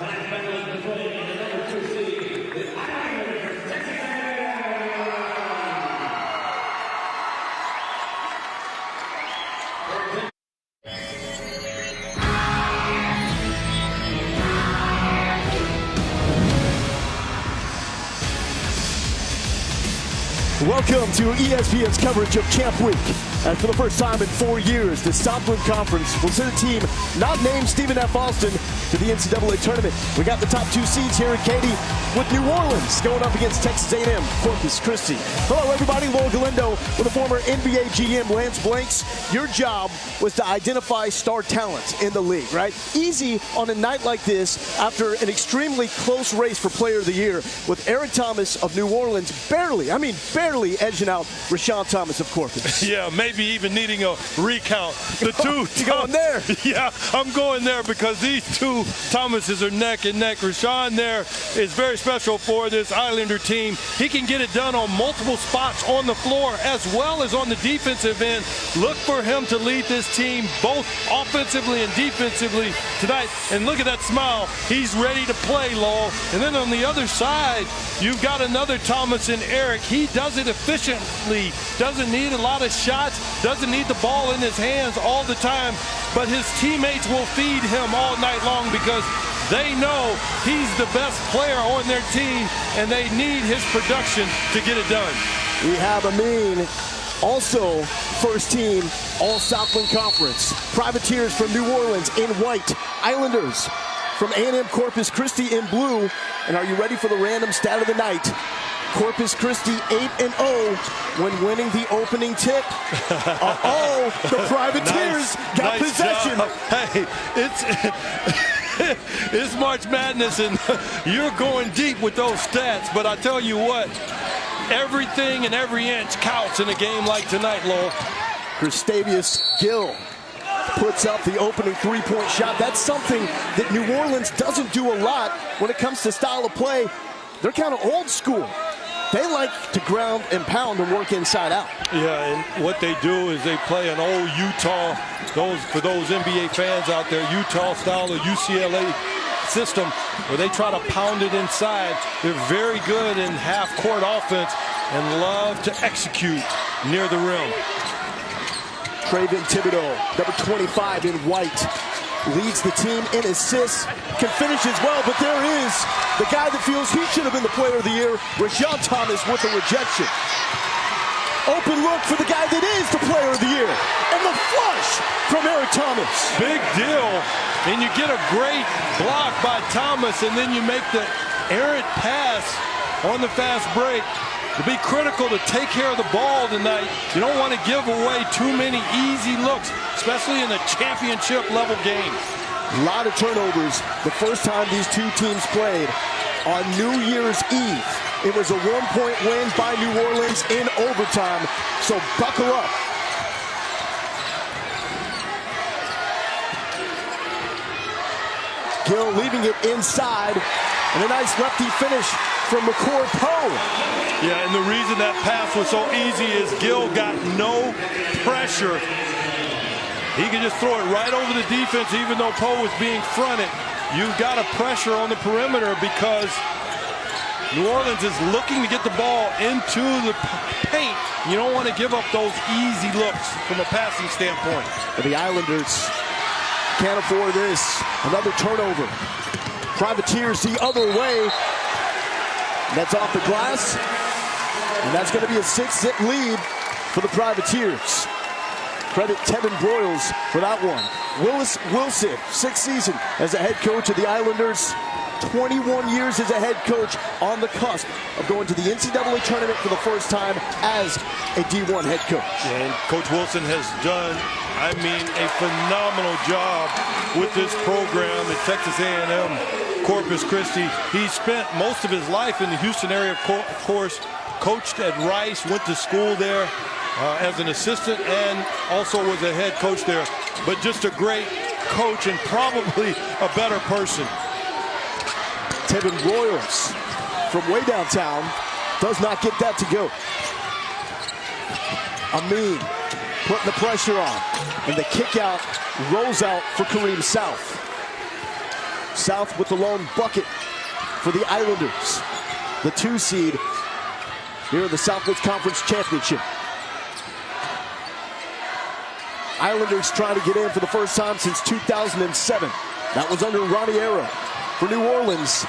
Welcome to ESPN's coverage of Camp Week. And for the first time in 4 years, the Southland Conference will send a team not named Stephen F. Austin to the NCAA tournament. We got the top 2 seeds here at Katy with New Orleans going up against Texas A&M Corpus Christi. Hello, everybody. Lowell Galindo with the former NBA GM Lance Blanks. Your job was to identify star talent in the league, right? Easy on a night like this after an extremely close race for Player of the Year with Eric Thomas of New Orleans barely edging out Rashawn Thomas of Corpus. Yeah, maybe even needing a recount. The two. You going there? Yeah, I'm going there because these two Thomases are neck and neck. Rashawn there is very special for this Islander team. He can get it done on multiple spots on the floor as well as on the defensive end. Look for him to lead this team both offensively and defensively tonight. And look at that smile. He's ready to play, Lowell. And then on the other side, you've got another Thomas in Eric. He does it efficiently, doesn't need a lot of shots, doesn't need the ball in his hands all the time, but his teammates will feed him all night long because they know he's the best player on their team and they need his production to get it done. We have Amin, also first team All Southland Conference. Privateers from New Orleans in white. Islanders from A&M Corpus Christi in blue. And are you ready for the random stat of the night? Corpus Christi 8-0 when winning the opening tip. The Privateers got possession. Job. Hey, it's March Madness, and you're going deep with those stats. But I tell you what, everything and every inch counts in a game like tonight, Lowell. Gustavius Gill puts up the opening three-point shot. That's something that New Orleans doesn't do a lot when it comes to style of play. They're kind of old school. They like to ground and pound and work inside out. Yeah, and what they do is they play an old Utah, for those NBA fans out there, Utah style or UCLA system where they try to pound it inside. They're very good in half-court offense and love to execute near the rim. Traven Thibodeau, number 25 in white, leads the team in assists, can finish as well, but there is the guy that feels he should have been the Player of the Year, Rashawn Thomas, with a rejection. Open look for the guy that is the Player of the Year, and the flush from Eric Thomas. Big deal, and you get a great block by Thomas, and then you make the errant pass on the fast break. To be critical to take care of the ball tonight, you don't want to give away too many easy looks, especially in a championship level game. A lot of turnovers the first time these two teams played on New Year's Eve. It was a one-point win by New Orleans in overtime, so buckle up. Gill leaving it inside, and a nice lefty finish from McCord Poe. Yeah, and the reason that pass was so easy is Gill got no pressure. He could just throw it right over the defense even though Poe was being fronted. You've got a pressure on the perimeter because New Orleans is looking to get the ball into the paint. You don't want to give up those easy looks from a passing standpoint. But the Islanders can't afford this. Another turnover. Privateers the other way. That's off the glass. And that's going to be a 6-zip lead for the Privateers. Credit Tevin Broyles for that one. Willis Wilson, 6th season as a head coach of the Islanders. 21 years as a head coach, on the cusp of going to the NCAA tournament for the first time as a D1 head coach. Yeah, and Coach Wilson has done, I mean, a phenomenal job with this program at Texas A&M Corpus Christi. He spent most of his life in the Houston area, of course, coached at Rice, went to school there as an assistant, and also was a head coach there. But just a great coach and probably a better person. Tevin Broyles from way downtown does not get that to go. Amin putting the pressure on, and the kick out rolls out for Kareem South. South with the lone bucket for the Islanders, the 2 seed here in the Southland Conference Championship. Islanders trying to get in for the first time since 2007. That was under Ronnie Arrow. For New Orleans,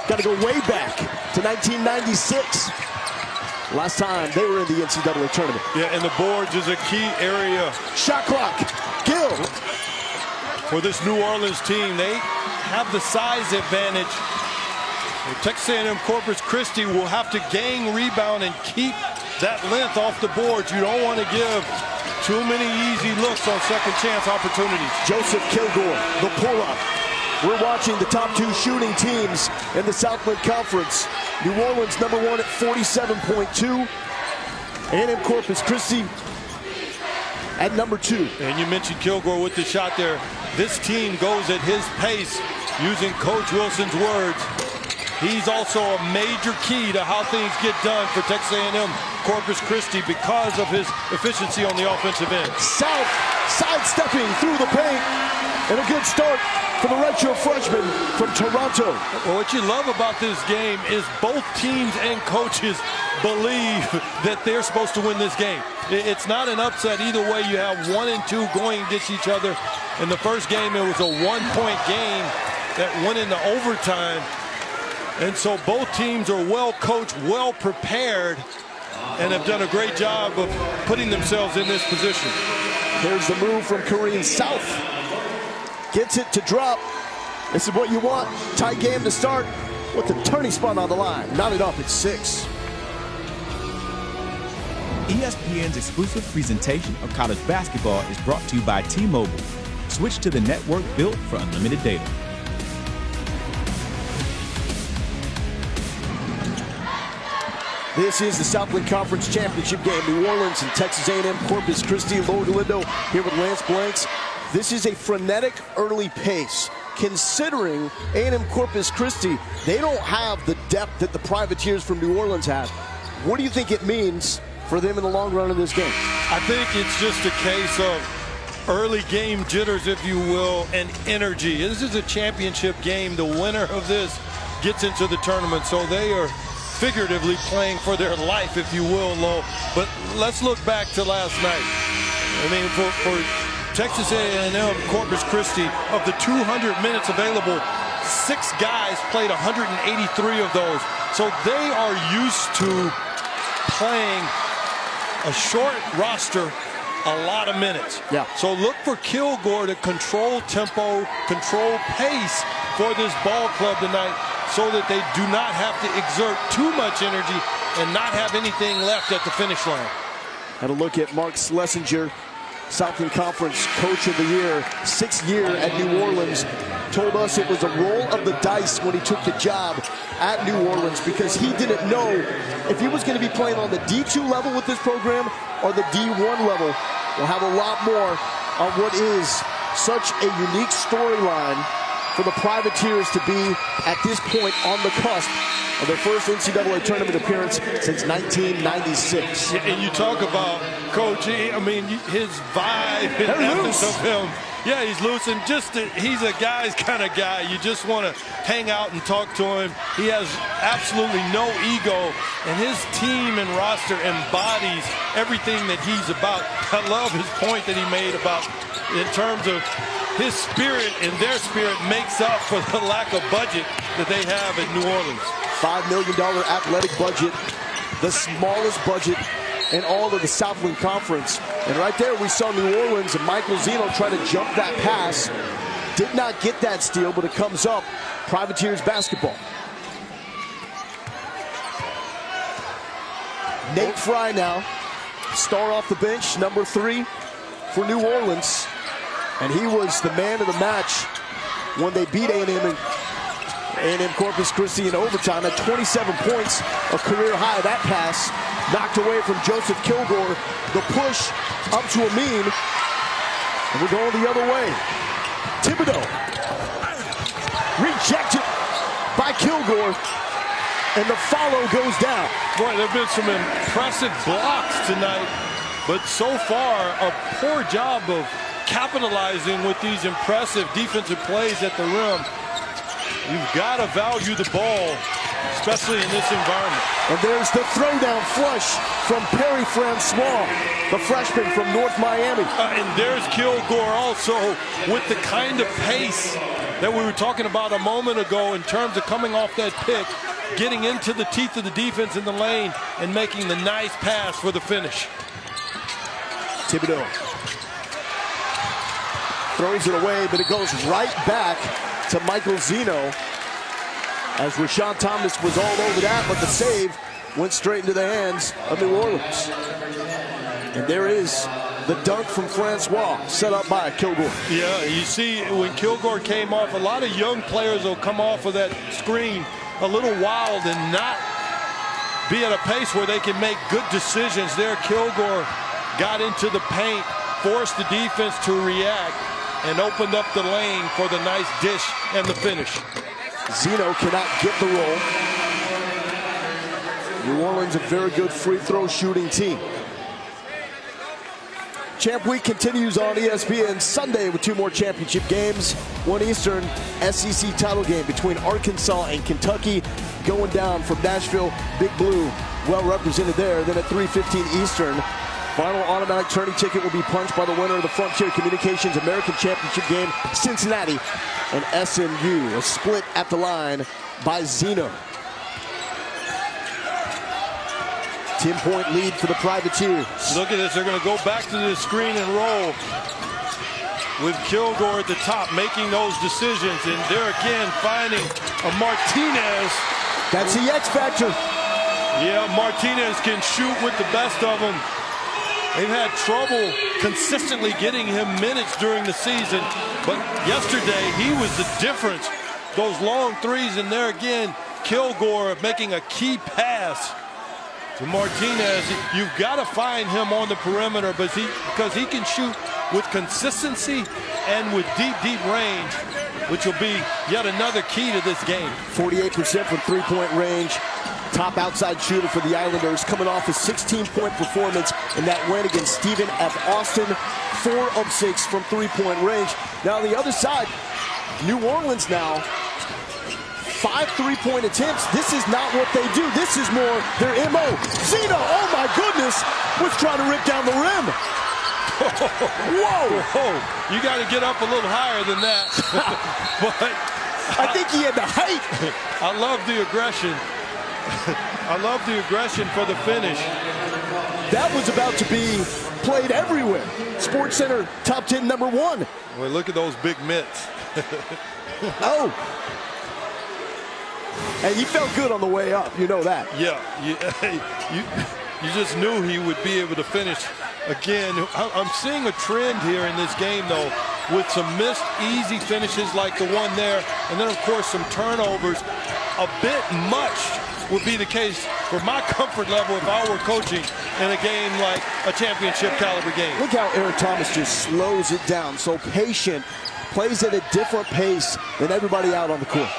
got to go way back to 1996. Last time they were in the NCAA tournament. Yeah, and the boards is a key area. Shot clock, Gill. For this New Orleans team, they have the size advantage. Texas A&M Corpus Christi will have to gang rebound and keep that length off the boards. You don't want to give too many easy looks on second chance opportunities. Joseph Kilgore, the pull-up. We're watching the top 2 shooting teams in the Southland Conference. New Orleans number 1 at 47.2. A&M Corpus Christi at number 2. And you mentioned Kilgore with the shot there. This team goes at his pace, using Coach Wilson's words. He's also a major key to how things get done for Texas A&M Corpus Christi because of his efficiency on the offensive end. South sidestepping through the paint, and a good start for the redshirt freshman from Toronto. Well, what you love about this game is both teams and coaches believe that they're supposed to win this game. It's not an upset either way. You have 1 and 2 going against each other. In the first game, it was a 1-point game that went into overtime. And so both teams are well coached, well prepared, and have done a great job of putting themselves in this position. Here's the move from Kareem. South gets it to drop. This is what you want. Tight game to start with the turning spot on the line. Knotted up at 6. ESPN's exclusive presentation of college basketball is brought to you by T-Mobile. Switch to the network built for unlimited data. This is the Southland Conference Championship game. New Orleans and Texas A&M Corpus Christi. Lord Galindo here with Lance Blanks. This is a frenetic early pace. Considering A&M Corpus Christi, they don't have the depth that the Privateers from New Orleans have. What do you think it means for them in the long run of this game? I think it's just a case of early game jitters, if you will, and energy. This is a championship game. The winner of this gets into the tournament, so they are figuratively playing for their life, if you will, Lo. But let's look back to last night. I mean, for Texas A&M Corpus Christi, of the 200 minutes available, 6 guys played 183 of those. So they are used to playing a short roster, a lot of minutes. Yeah. So look for Kilgore to control tempo, control pace for this ball club tonight, so that they do not have to exert too much energy and not have anything left at the finish line. Had a look at Mark Schlesinger, Southland Conference Coach of the Year, 6th year at New Orleans. Told us it was a roll of the dice when he took the job at New Orleans, because he didn't know if he was going to be playing on the D2 level with this program or the D1 level. We'll have a lot more on what is such a unique storyline for the Privateers to be at this point on the cusp of their first NCAA tournament appearance since 1996. And you talk about Coach, I mean, his vibe and essence of him. Yeah, he's loose, and he's a guy's kind of guy. You just want to hang out and talk to him. He has absolutely no ego, and his team and roster embodies everything that he's about. I love his point that he made about, in terms of his spirit and their spirit makes up for the lack of budget that they have at New Orleans. $5 million athletic budget, the smallest budget in all of the Southland Conference. And right there we saw New Orleans and Michael Zeno try to jump that pass. Did not get that steal, but it comes up. Privateers basketball. Nate Fry now, star off the bench, number 3 for New Orleans. And he was the man of the match when they beat A&M Corpus Christi in overtime at 27 points, a career high. That pass knocked away from Joseph Kilgore. The push up to Amin. And we're going the other way. Thibodeau rejected by Kilgore. And the follow goes down. Boy, there have been some impressive blocks tonight, but so far a poor job of capitalizing with these impressive defensive plays at the rim. You've got to value the ball, especially in this environment. And there's the throwdown flush from Perry Francois, the freshman from North Miami. And there's Kilgore also with the kind of pace that we were talking about a moment ago in terms of coming off that pick, getting into the teeth of the defense in the lane, and making the nice pass for the finish. Thibodeau throws it away, but it goes right back to Michael Zeno, as Rashawn Thomas was all over that, but the save went straight into the hands of New Orleans. And there is the dunk from Francois, set up by Kilgore. Yeah, you see when Kilgore came off, a lot of young players will come off of that screen a little wild and not be at a pace where they can make good decisions. There, Kilgore got into the paint, forced the defense to react, and opened up the lane for the nice dish and the finish. Zeno cannot get the roll. New Orleans, a very good free throw shooting team. Champ Week continues on ESPN Sunday with 2 more championship games. 1 Eastern SEC title game between Arkansas and Kentucky going down from Nashville. Big Blue well represented there. Then at 3:15 Eastern, final automatic tourney ticket will be punched by the winner of the Frontier Communications American Championship game, Cincinnati and SMU. A split at the line by Zeno. 10-point lead for the Privateers. Look at this. They're going to go back to the screen and roll with Kilgore at the top, making those decisions. And there again, finding a Martinez. That's the X factor. Yeah, Martinez can shoot with the best of them. They've had trouble consistently getting him minutes during the season, but yesterday he was the difference. Those long threes, and there again, Kilgore making a key pass to Martinez. You've got to find him on the perimeter, because he can shoot with consistency and with deep range, which will be yet another key to this game. 48% from three-point range. Top outside shooter for the Islanders, coming off a 16-point performance in that win against Stephen F. Austin. 4 of 6 from three-point range. Now on the other side, New Orleans now, 5 three-point attempts. This is not what they do. This is more their MO. Zeno, oh my goodness, was trying to rip down the rim. Whoa! You got to get up a little higher than that. But I think he had the height. I love the aggression. I love the aggression for the finish. That was about to be played everywhere. Sports Center top 10 number 1. Well, look at those big mitts. Oh. And he felt good on the way up, you know that. Yeah, you just knew he would be able to finish. Again, I'm seeing a trend here in this game, though, with some missed easy finishes like the one there, and then, of course, some turnovers. A bit much would be the case for my comfort level if I were coaching in a game like a championship caliber game. Look how Eric Thomas just slows it down, so patient, plays at a different pace than everybody out on the court.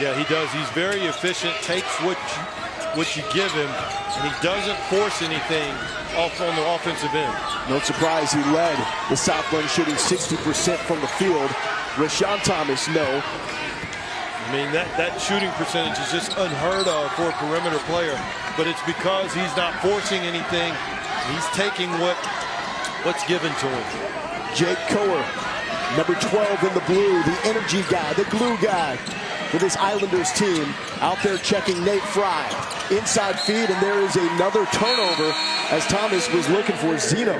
Yeah, he does. He's very efficient, takes what you give him, and he doesn't force anything off on the offensive end. No surprise he led the Southland, shooting 60% from the field. Rashawn Thomas, no. I mean, that shooting percentage is just unheard of for a perimeter player, but it's because he's not forcing anything. He's taking what's given to him. Jake Coer, number 12 in the blue, the energy guy, the glue guy for this Islanders team, out there checking Nate Fry. Inside feed, and there is another turnover as Thomas was looking for Zeno.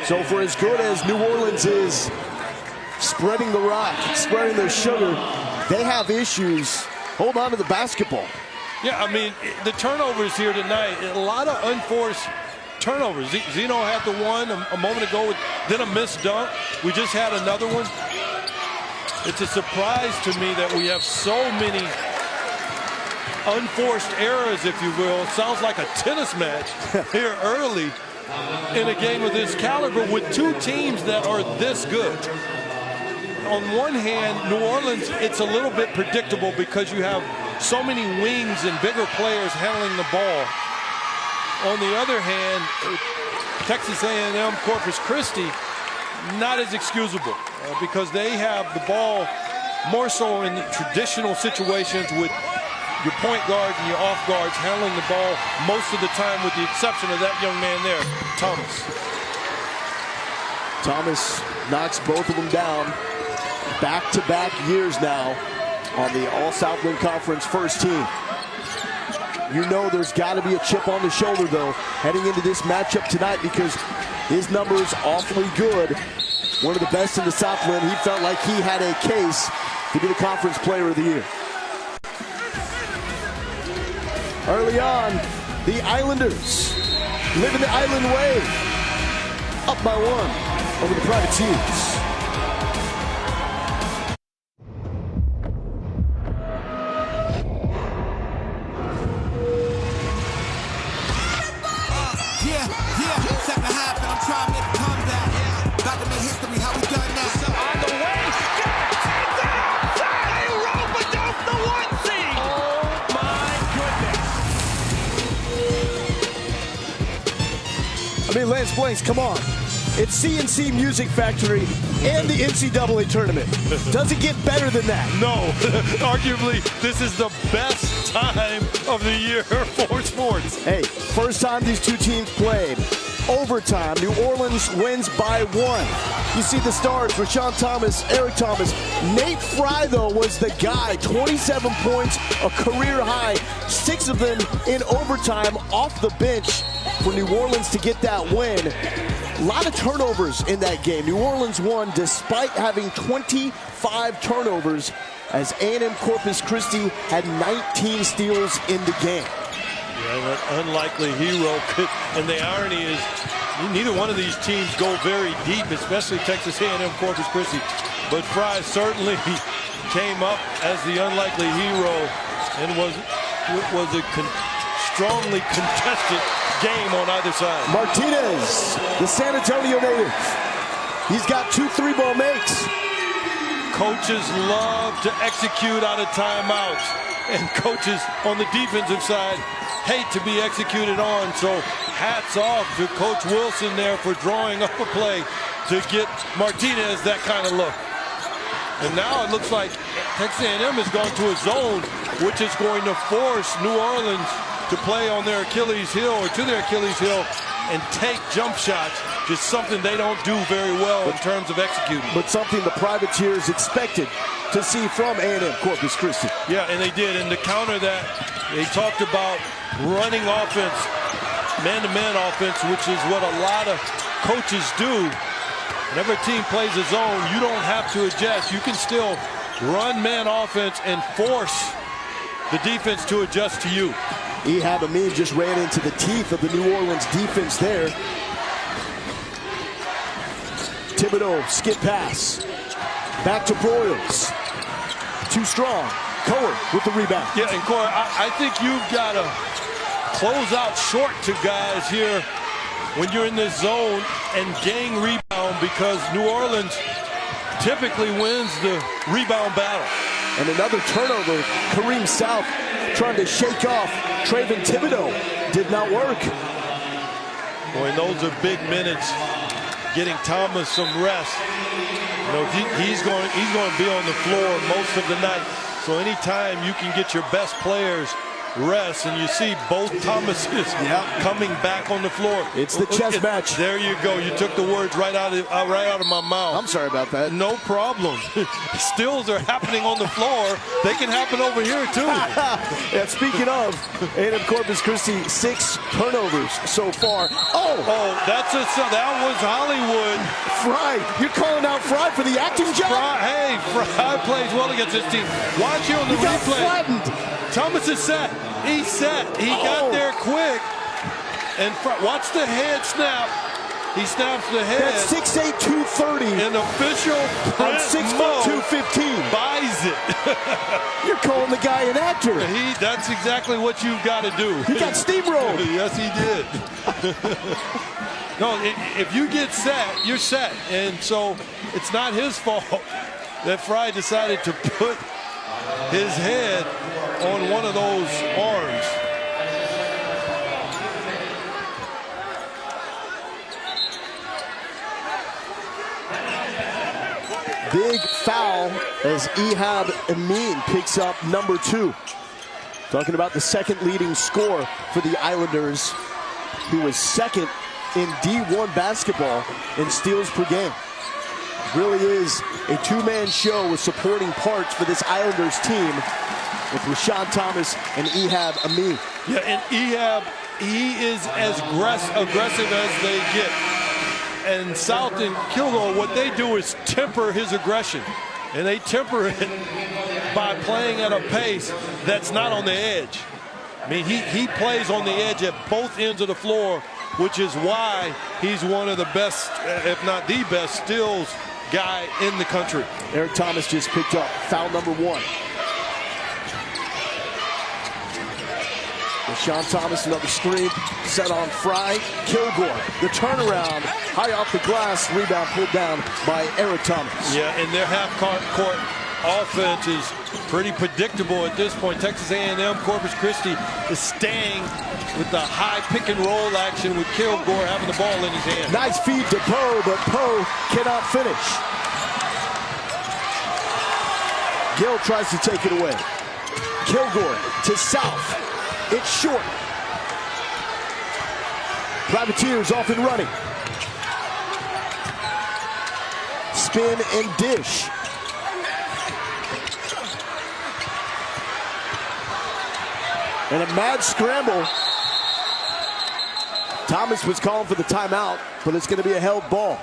So for as good as New Orleans is spreading the rock, spreading their sugar, they have issues. Hold on to the basketball. Yeah, I mean, the turnovers here tonight, a lot of unforced turnovers. Zeno had the one a moment ago, then a missed dunk. We just had another one. It's a surprise to me that we have so many unforced errors, if you will. It sounds like a tennis match here early in a game of this caliber with 2 teams that are this good. On one hand, New Orleans, it's a little bit predictable because you have so many wings and bigger players handling the ball. On the other hand, Texas A&M Corpus Christi, not as excusable because they have the ball more so in traditional situations with your point guard and your off guards handling the ball most of the time, with the exception of that young man there, Thomas. Thomas knocks both of them down. Back-to-back years now on the All-Southland Conference first team. You know there's got to be a chip on the shoulder, though, heading into this matchup tonight, because his number is awfully good. One of the best in the Southland. He felt like he had a case to be the Conference Player of the Year. Early on, the Islanders living the Island way. Up by 1 over the Privateers. Second half, and I'm trying to make it come down. About to make history, how we done that? On the way, they rope-a-dope the 1 seed. Oh my goodness. I mean, Lance Blanks, come on. It's CNC Music Factory and the NCAA tournament. Does it get better than that? No, arguably this is the best time of the year for sports. Hey, first time these two teams played. Overtime, New Orleans wins by 1. You see the stars, Rashawn Thomas, Eric Thomas. Nate Fry, though, was the guy. 27 points, a career high. 6 of them in overtime off the bench for New Orleans to get that win. A lot of turnovers in that game. New Orleans won despite having 25 turnovers, as A&M Corpus Christi had 19 steals in the game. Yeah, that unlikely hero could, and the irony is neither one of these teams go very deep, especially Texas A&M Corpus Christi. But Fry certainly came up as the unlikely hero, and was a strongly contested game on either side. Martinez, the San Antonio native. He's got 2 3-ball makes. Coaches love to execute out of timeouts, and coaches on the defensive side hate to be executed on. So hats off to Coach Wilson there for drawing up a play to get Martinez that kind of look. And now it looks like Texas A&M has gone to a zone, which is going to force New Orleans to play on their Achilles heel, or to their Achilles heel, and take jump shots. Just something they don't do very well in terms of executing. But something the Privateers expected to see from A&M Corpus Christi. Yeah, and they did. And to counter that, they talked about running offense, man-to-man offense, which is what a lot of coaches do. Whenever a team plays a zone, you don't have to adjust. You can still run man offense and force the defense to adjust to you. Ehab Amin just ran into the teeth of the New Orleans defense there. Thibodeau, skip pass. Back to Broyles. Too strong. Cohen with the rebound. Yeah, and Corey, I think you've got to close out short to guys here when you're in this zone and gang rebound, because New Orleans typically wins the rebound battle. And another turnover. Kareem South trying to shake off Trayvon Thibodeau. Did not work. Boy, those are big minutes. Getting Thomas some rest. You know, he's going to be on the floor most of the night. So anytime you can get your best players rest, and you see both Thomases coming back on the floor. It's the chess match. There you go. You took the words right out of my mouth. I'm sorry about that. No problem. Stills are happening on the floor. They can happen over here too. Yeah, speaking of, A&M Corpus Christi, 6 turnovers so far. Oh, that was Hollywood. Fry, you're calling out Fry for the acting job? Fry plays well against this team. Watch here on the got replay. flattened. Thomas is set. He's set. He got there quick. And watch the head snap. He snaps the head. That's 6'8", 230. An official on 6'2", 215. Buys it. You're calling the guy an actor. That's exactly what you've got to do. He got steamrolled. Yes, he did. No, if you get set, you're set. And so it's not his fault that Fry decided to put his head on one of those arms. Big foul as Ehab Amin picks up number 2. Talking about the second leading scorer for the Islanders, who was second in D1 basketball in steals per game. Really is a two-man show with supporting parts for this Islanders team with Rashawn Thomas and Ehab Amin. Yeah, and Ehab, he is as aggressive as they get. And South and Kilgore, what they do is temper his aggression. And they temper it by playing at a pace that's not on the edge. I mean, he plays on the edge at both ends of the floor, which is why he's one of the best, if not the best, steals guy in the country. Eric Thomas just picked up foul number 1. Rashawn Thomas, another screen, set on Fry. Kilgore, the turnaround, high off the glass, rebound pulled down by Eric Thomas. Yeah, and their half-court offense is pretty predictable at this point. Texas A&M, Corpus Christi is staying with the high pick-and-roll action with Kilgore having the ball in his hand. Nice feed to Poe, but Poe cannot finish. Gill tries to take it away. Kilgore to South. It's short. Privateers off and running. Spin and dish. And a mad scramble. Thomas was calling for the timeout, but it's going to be a held ball.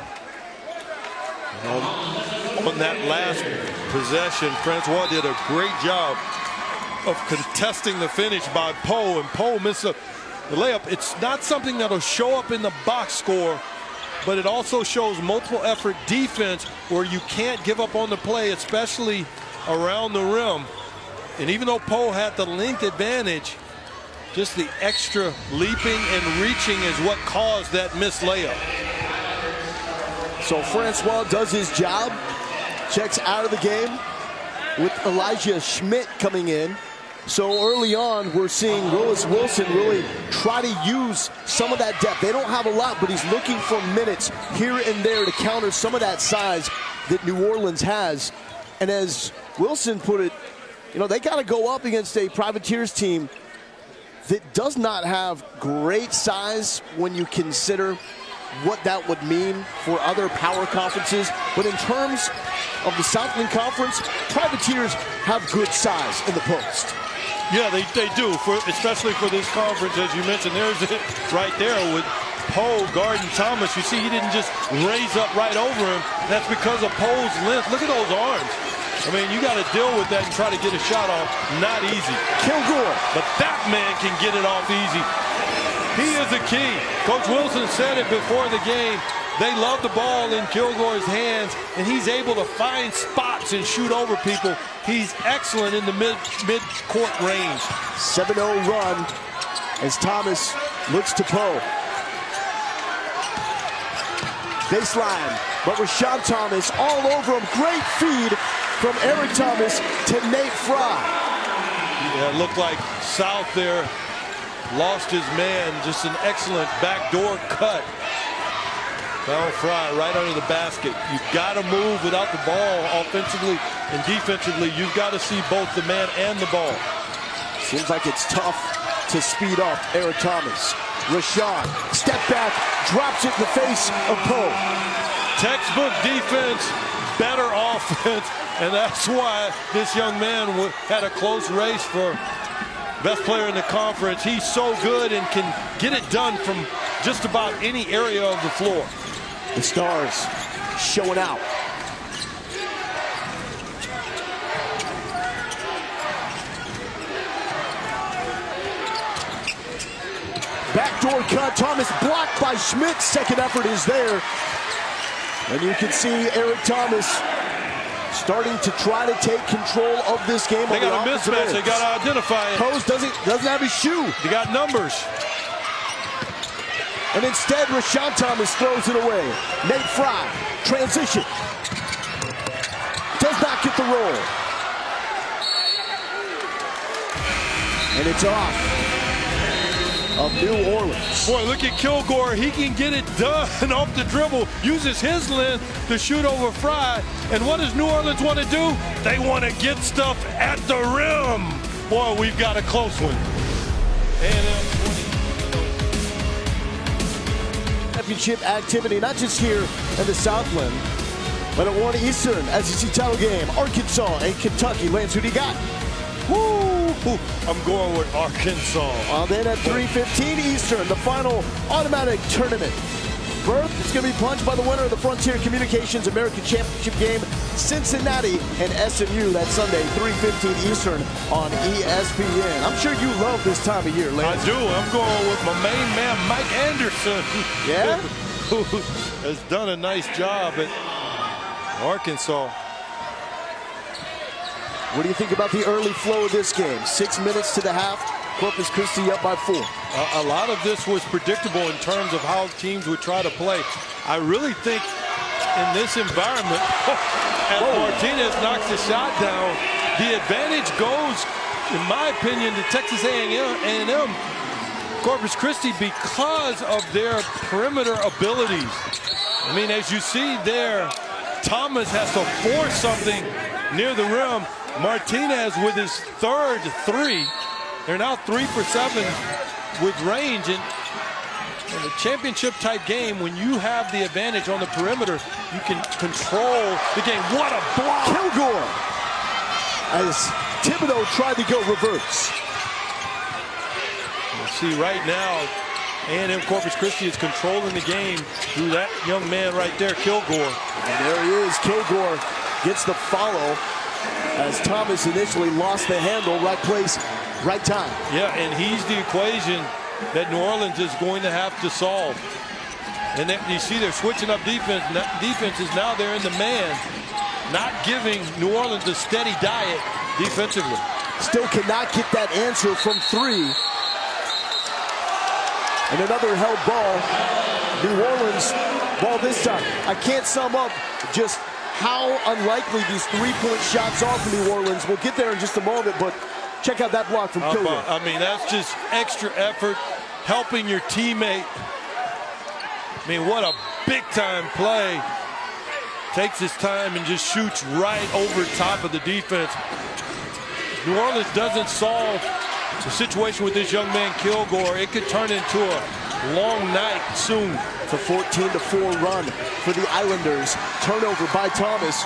On that last possession, Francois did a great job of contesting the finish by Poe, and Poe missed the layup. It's not something that'll show up in the box score, but it also shows multiple effort defense where you can't give up on the play, especially around the rim. And even though Poe had the length advantage, just the extra leaping and reaching is what caused that missed layup. So Francois does his job, checks out of the game with Elijah Schmidt coming in. So early on, we're seeing Willis Wilson really try to use some of that depth. They don't have a lot, but he's looking for minutes here and there to counter some of that size that New Orleans has. And as Wilson put it, you know, they got to go up against a Privateers team that does not have great size when you consider what that would mean for other power conferences. But in terms of the Southland Conference, Privateers have good size in the post. Yeah, they do, especially for this conference, as you mentioned. There's it right there with Poe guarding Thomas. You see he didn't just raise up right over him. That's because of Poe's length. Look at those arms. I mean, you got to deal with that and try to get a shot off. Not easy. Kilgore. But that man can get it off easy. He is the key. Coach Wilson said it before the game. They love the ball in Kilgore's hands, and he's able to find spots and shoot over people. He's excellent in the mid-court range. 7-0 run as Thomas looks to Poe. Baseline, but Rashawn Thomas all over him. Great feed from Eric Thomas to Nate Fry. Yeah, it looked like South there lost his man. Just an excellent backdoor cut. Foul Fry right under the basket. You've got to move without the ball offensively and defensively. You've got to see both the man and the ball. Seems like it's tough to speed up Eric Thomas. Rashawn, step back, drops it in the face of Poe. Textbook defense, better offense, and that's why this young man had a close race for best player in the conference. He's so good and can get it done from just about any area of the floor. The Stars showing out. Backdoor cut. Thomas blocked by Schmidt. Second effort is there. And you can see Eric Thomas starting to try to take control of this game. They got a mismatch. They got to identify it. Pose doesn't have his shoe. They got numbers. And instead, Rashawn Thomas throws it away. Nate Fry, transition. Does not get the roll. And it's off. of New Orleans. Boy, look at Kilgore. He can get it done off the dribble, uses his length to shoot over Fry. And what does New Orleans want to do? They want to get stuff at the rim. Boy, we've got a close one. Championship activity, not just here in the Southland, but at 1 Eastern, SEC title game, Arkansas and Kentucky. Lance, who do you got? Woo! I'm going with Arkansas. Well, then at 3:15 Eastern, the final automatic tournament berth is going to be punched by the winner of the Frontier Communications American Championship game, Cincinnati and SMU. That Sunday, 3:15 Eastern on ESPN. I'm sure you love this time of year, Lance. I do. I'm going with my main man, Mike Anderson. Yeah? Who has done a nice job at Arkansas. What do you think about the early flow of this game? 6 minutes to the half, Corpus Christi up by 4. A lot of this was predictable in terms of how teams would try to play. I really think in this environment, as Martinez knocks the shot down, the advantage goes, in my opinion, to Texas A&M, Corpus Christi, because of their perimeter abilities. I mean, as you see there, Thomas has to force something near the rim. Martinez with his third three. They're now 3 for 7 with range. And in a championship type game, when you have the advantage on the perimeter, you can control the game. What a block! Kilgore, as Thibodeau tried to go reverse. You see right now, A&M Corpus Christi is controlling the game through that young man right there, Kilgore. And there he is. Kilgore gets the follow as Thomas initially lost the handle. Right place, right time. Yeah, and he's the equation that New Orleans is going to have to solve. And then you see they're switching up defense. Defense is now they're in the man, not giving New Orleans a steady diet defensively. Still cannot get that answer from 3. And another held ball. New Orleans ball this time. I can't sum up just how unlikely these 3-point shots are for New Orleans. We'll get there in just a moment, but check out that block from Kilgore. I mean, that's just extra effort, helping your teammate. I mean, what a big-time play. Takes his time and just shoots right over top of the defense. New Orleans doesn't solve the situation with this young man, Kilgore. It could turn into a long night soon. It's a 14-4 run for the Islanders. Turnover by Thomas.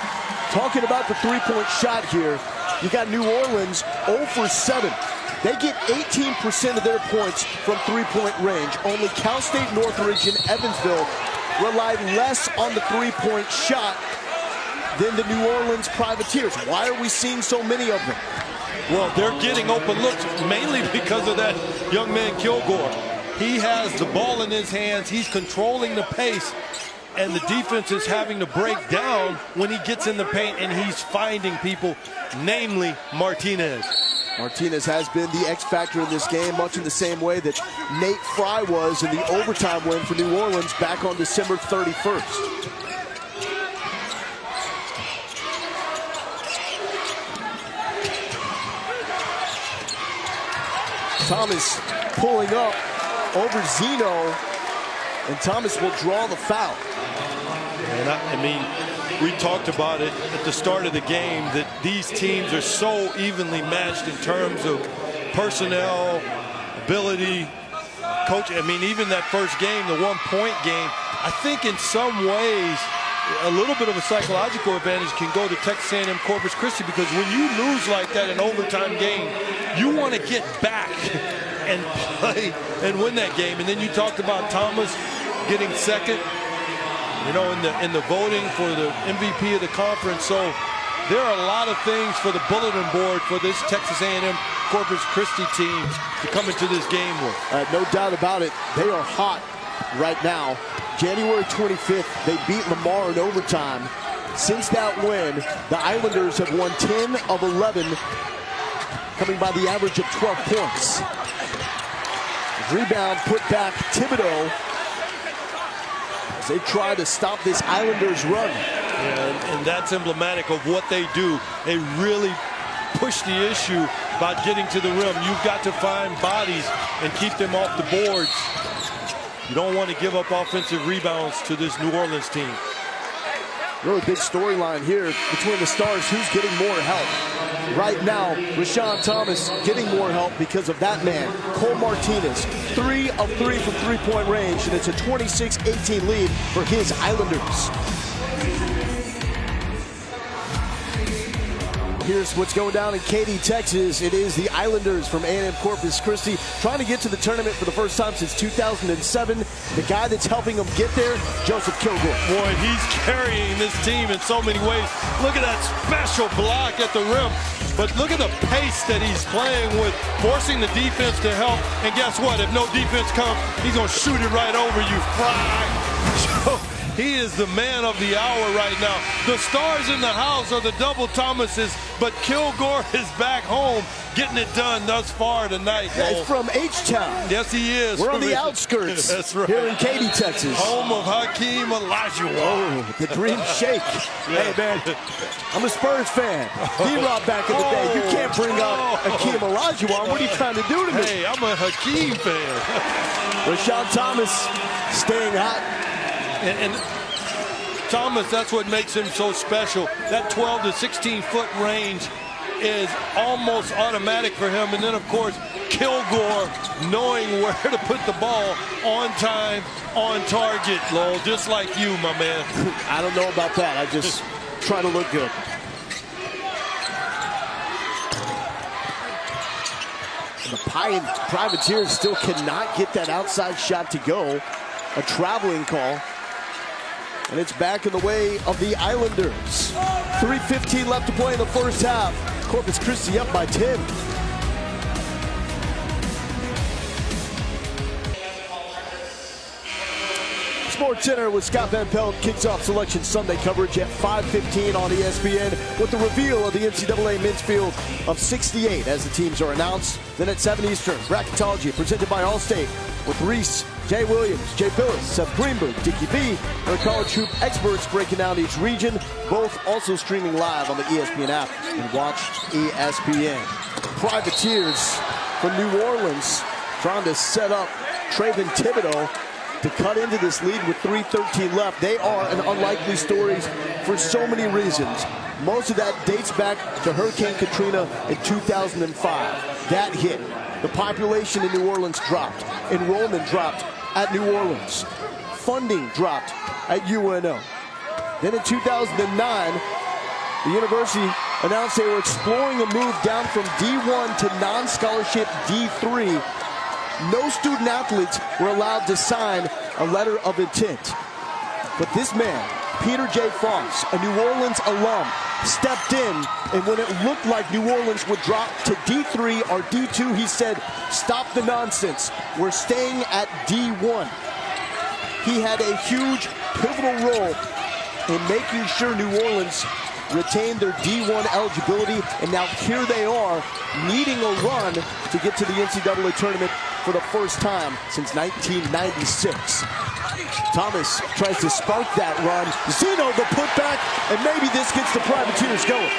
Talking about the 3-point shot here, you got New Orleans 0 for 7. They get 18% of their points from 3-point range. Only Cal State Northridge and Evansville relied less on the 3-point shot than the New Orleans Privateers. Why are we seeing so many of them? Well, they're getting open looks mainly because of that young man, Kilgore. He has the ball in his hands. He's controlling the pace, and the defense is having to break down when he gets in the paint, and he's finding people, namely Martinez. Martinez has been the X factor in this game, much in the same way that Nate Fry was in the overtime win for New Orleans back on December 31st. Thomas pulling up over Zeno, and Thomas will draw the foul. And I mean, we talked about it at the start of the game that these teams are so evenly matched in terms of personnel, ability, coach. I mean, even that first game, the 1-point game, I think in some ways a little bit of a psychological advantage can go to Texas A&M Corpus Christi, because when you lose like that in an overtime game, you want to get back and play and win that game. And then you talked about Thomas getting second, you know, in the voting for the MVP of the conference. So there are a lot of things for the bulletin board for this Texas A&M Corpus Christi team to come into this game with. No doubt about it. They are hot right now. January 25th, they beat Lamar in overtime. Since that win, the Islanders have won 10 of 11, coming by the average of 12 points. Rebound put back Thibodeau as they try to stop this Islanders run. Yeah, and that's emblematic of what they do. They really push the issue about getting to the rim. You've got to find bodies and keep them off the boards. You don't want to give up offensive rebounds to this New Orleans team. Really big storyline here between the stars. Who's getting more help? Right now, Rashawn Thomas getting more help because of that man, Cole Martinez. 3 of 3 from three-point range, and it's a 26-18 lead for his Islanders. Here's what's going down in Katy, Texas. It is the Islanders from A&M Corpus Christi trying to get to the tournament for the first time since 2007. The guy that's helping them get there, Joseph Kilgore. Boy, he's carrying this team in so many ways. Look at that special block at the rim. But look at the pace that he's playing with, forcing the defense to help. And guess what? If no defense comes, he's going to shoot it right over you. Fry. He is the man of the hour right now. The stars in the house are the double Thomases, but Kilgore is back home getting it done thus far tonight. Yeah, he's from H-Town. Yes, he is. We're on the outskirts. That's right. Here in Katy, Texas. Home of Hakeem Olajuwon. Oh, the dream shake. Yeah. Hey, man, I'm a Spurs fan. D-Rob back in the day. You can't bring up Hakeem Olajuwon. What are you trying to do to me? Hey, I'm a Hakeem fan. Rashawn Thomas staying hot. And Thomas, that's what makes him so special. That 12 to 16 foot range is almost automatic for him. And then, of course, Kilgore knowing where to put the ball on time, on target, Lowell, just like you, my man. I don't know about that. I just try to look good. And the Privateers still cannot get that outside shot to go. A traveling call. And it's back in the way of the Islanders. 3:15 left to play in the first half. Corpus Christi up by 10. Sports Center with Scott Van Pelt kicks off Selection Sunday coverage at 5:15 on ESPN with the reveal of the NCAA men's field of 68 as the teams are announced. Then at 7 Eastern, bracketology presented by Allstate with Reese, Jay Williams, Jay Billis, Seth Greenberg, Dickie B, and our college hoop experts breaking down each region, both also streaming live on the ESPN app and watch ESPN. Privateers from New Orleans trying to set up Trayvon Thibodeau to cut into this lead with 3:13 left. They are an unlikely story for so many reasons. Most of that dates back to Hurricane Katrina in 2005. That hit. The population in New Orleans dropped. Enrollment dropped at New Orleans. Funding dropped at UNO. Then in 2009, the university announced they were exploring a move down from D1 to non-scholarship D3. No student athletes were allowed to sign a letter of intent. But this man, Peter J. Foss, a New Orleans alum, stepped in, and when it looked like New Orleans would drop to D3 or D2, he said, "Stop the nonsense. We're staying at D1." He had a huge, pivotal role in making sure New Orleans retained their D1 eligibility, and now here they are, needing a run to get to the NCAA tournament for the first time since 1996. Thomas tries to spark that run. Zeno the putback, and maybe this gets the Privateers going.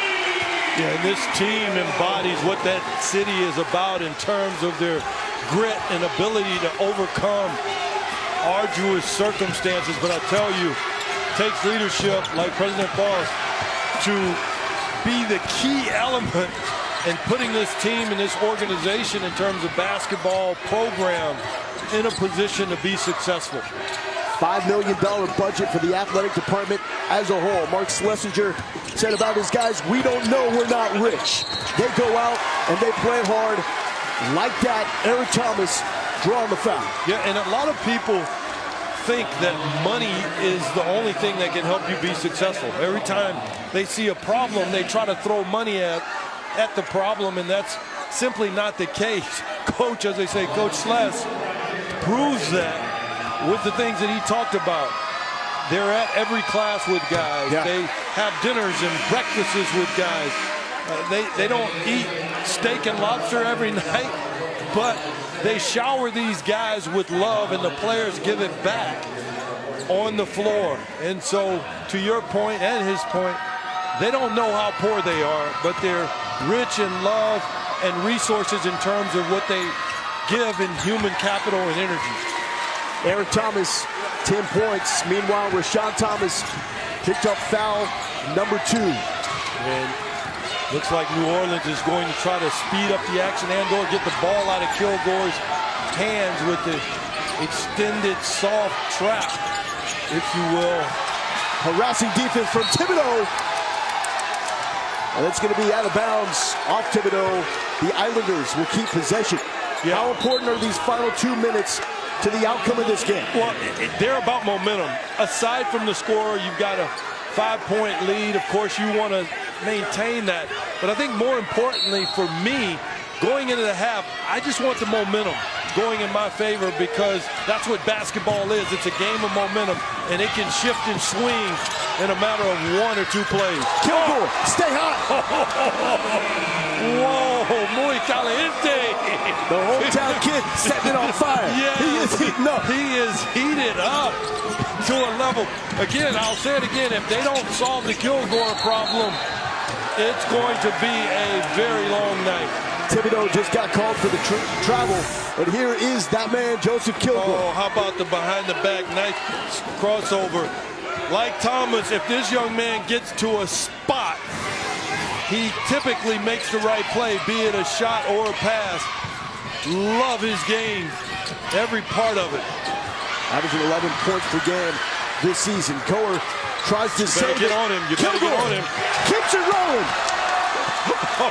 Yeah, and this team embodies what that city is about in terms of their grit and ability to overcome arduous circumstances. But I tell you, it takes leadership like President Foss to be the key element in putting this team and this organization in terms of basketball program in a position to be successful. $5 million budget for the athletic department as a whole. Mark Schlesinger said about his guys, "We don't know, we're not rich." They go out and they play hard. Like that, Eric Thomas drawing the foul. Yeah, and a lot of people think that money is the only thing that can help you be successful. Every time they see a problem, they try to throw money at the problem, and that's simply not the case. Coach, as they say, Coach Schles proves that with the things that he talked about. They're at every class with guys. Yeah. They have dinners and breakfasts with guys. They don't eat steak and lobster every night, but they shower these guys with love, and the players give it back on the floor. And so, to your point and his point, they don't know how poor they are, but they're rich in love and resources in terms of what they give in human capital and energy. Aaron Thomas, 10 points. Meanwhile, Rashawn Thomas picked up foul number 2. And looks like New Orleans is going to try to speed up the action and/or get the ball out of Kilgore's hands with the extended soft trap, if you will. Harassing defense from Thibodeau. And it's going to be out of bounds off Thibodeau. The Islanders will keep possession. Yeah. How important are these final 2 minutes to the outcome of this game? Well, they're about momentum. Aside from the score, you've got a 5-point lead. Of course, you want to maintain that. But I think more importantly for me, going into the half, I just want the momentum going in my favor, because that's what basketball is. It's a game of momentum, and it can shift and swing in a matter of 1 or 2 plays. Kilgore, stay hot. Whoa, muy caliente. The hometown kid setting it on fire. Yes, He is heating up. He is heated up to a level. Again, I'll say it again, if they don't solve the Kilgore problem, it's going to be a very long night. Thibodeau just got called for the travel, and here is that man, Joseph Kilgore. Oh, how about the behind-the-back nice crossover? Like Thomas, if this young man gets to a spot, he typically makes the right play, be it a shot or a pass. Love his game, every part of it. Averaging 11 points per game this season. Kohler tries to save it. Get on him. You better get on him. Keeps it rolling.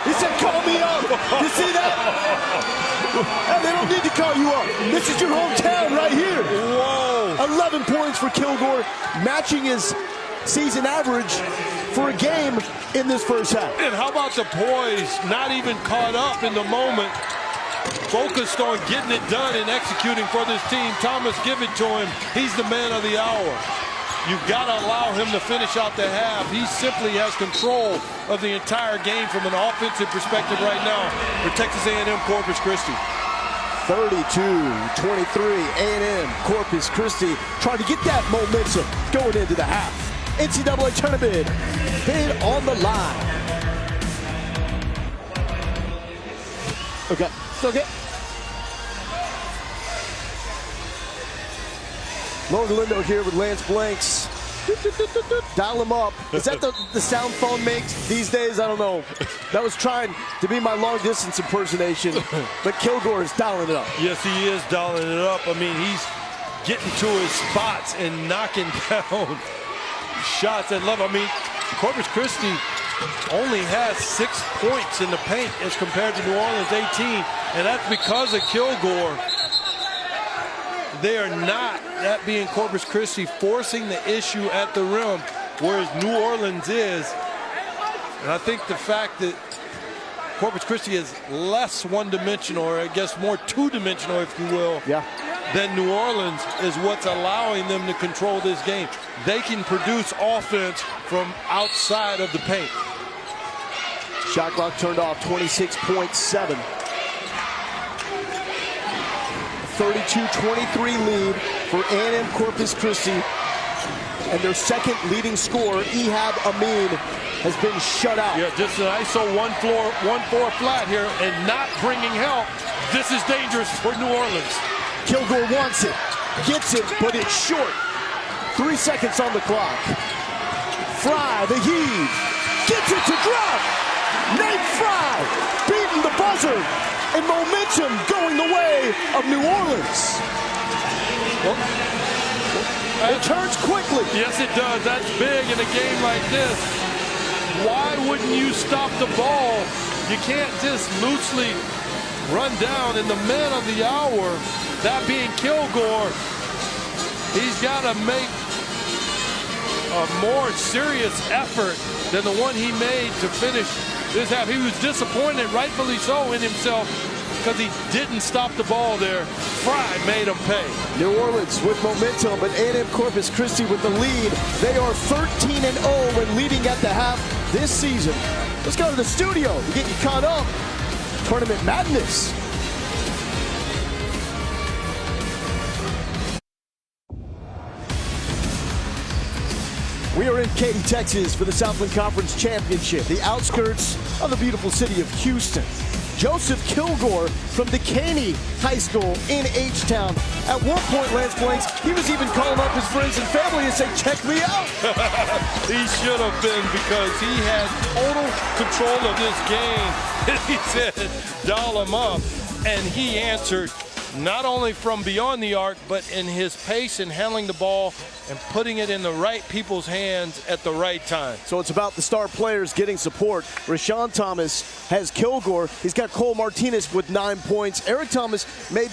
He said, call me up. You see that? And they don't need to call you up. This is your hometown right here. Whoa. 11 points for Kilgore, matching his season average for a game in this first half. And how about the poise, not even caught up in the moment, focused on getting it done and executing for this team. Thomas, give it to him. He's the man of the hour. You've got to allow him to finish out the half. He simply has control of the entire game from an offensive perspective right now for Texas A&M Corpus Christi. 32-23, A&M Corpus Christi trying to get that momentum going into the half. NCAA tournament bid on the line. Okay, okay. Logan Galindo here with Lance Blanks. Dial him up. Is that the sound phone makes these days? I don't know. That was trying to be my long distance impersonation, but Kilgore is dialing it up. Yes, he is dialing it up. I mean, he's getting to his spots and knocking down shots at level. I mean, Corpus Christi only has 6 points in the paint as compared to New Orleans 18, and that's because of Kilgore. They are not, that being Corpus Christi, forcing the issue at the rim, whereas New Orleans is. And I think the fact that Corpus Christi is less one-dimensional, or I guess more two-dimensional, if you will, than New Orleans, is what's allowing them to control this game. They can produce offense from outside of the paint. Shot clock turned off, 26.7. 32-23 lead for A&M Corpus Christi. And their second leading scorer, Ehab Amin, has been shut out. Yeah, just an ISO 1-4 flat here and not bringing help. This is dangerous for New Orleans. Kilgore wants it, gets it, but it's short. 3 seconds on the clock. Fry, the heave, gets it to drop. Nate Fry beating the buzzer, and momentum going the way of New Orleans. It turns quickly. Yes, it does. That's big in a game like this. Why wouldn't you stop the ball? You can't just loosely run down. And the man of the hour, that being Kilgore, he's got to make a more serious effort than the one he made to finish this half. He was disappointed, rightfully so, in himself because he didn't stop the ball there. Fry made him pay. New Orleans with momentum, but A&M Corpus Christi with the lead. They are 13-0 when leading at the half this season. Let's go to the studio to get you caught up. Tournament madness. We are in Katy, Texas for the Southland Conference Championship, the outskirts of the beautiful city of Houston. Joseph Kilgore from Decaney High School in H-Town. At one point, Lance Blanks, he was even calling up his friends and family and saying, check me out. He should have been, because he had total control of this game. He said, dial him up. And he answered not only from beyond the arc, but in his pace in handling the ball and putting it in the right people's hands at the right time. So it's about the star players getting support. Rashawn Thomas has Kilgore. He's got Cole Martinez with 9 points. Eric Thomas may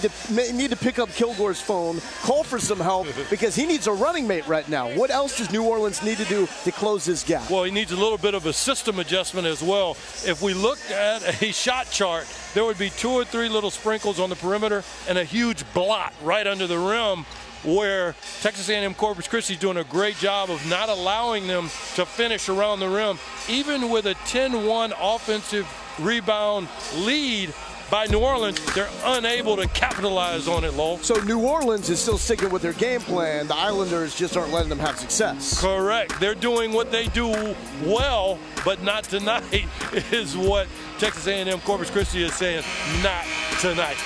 need to pick up Kilgore's phone, call for some help, because he needs a running mate right now. What else does New Orleans need to do to close this gap? Well, he needs a little bit of a system adjustment as well. If we looked at a shot chart, there would be 2 or 3 little sprinkles on the perimeter and a huge blot right under the rim, where Texas A&M Corpus Christi is doing a great job of not allowing them to finish around the rim. Even with a 10-1 offensive rebound lead by New Orleans, they're unable to capitalize on it, Lowell. So New Orleans is still sticking with their game plan. The Islanders just aren't letting them have success. Correct. They're doing what they do well, but not tonight, is what Texas A&M Corpus Christi is saying, not tonight.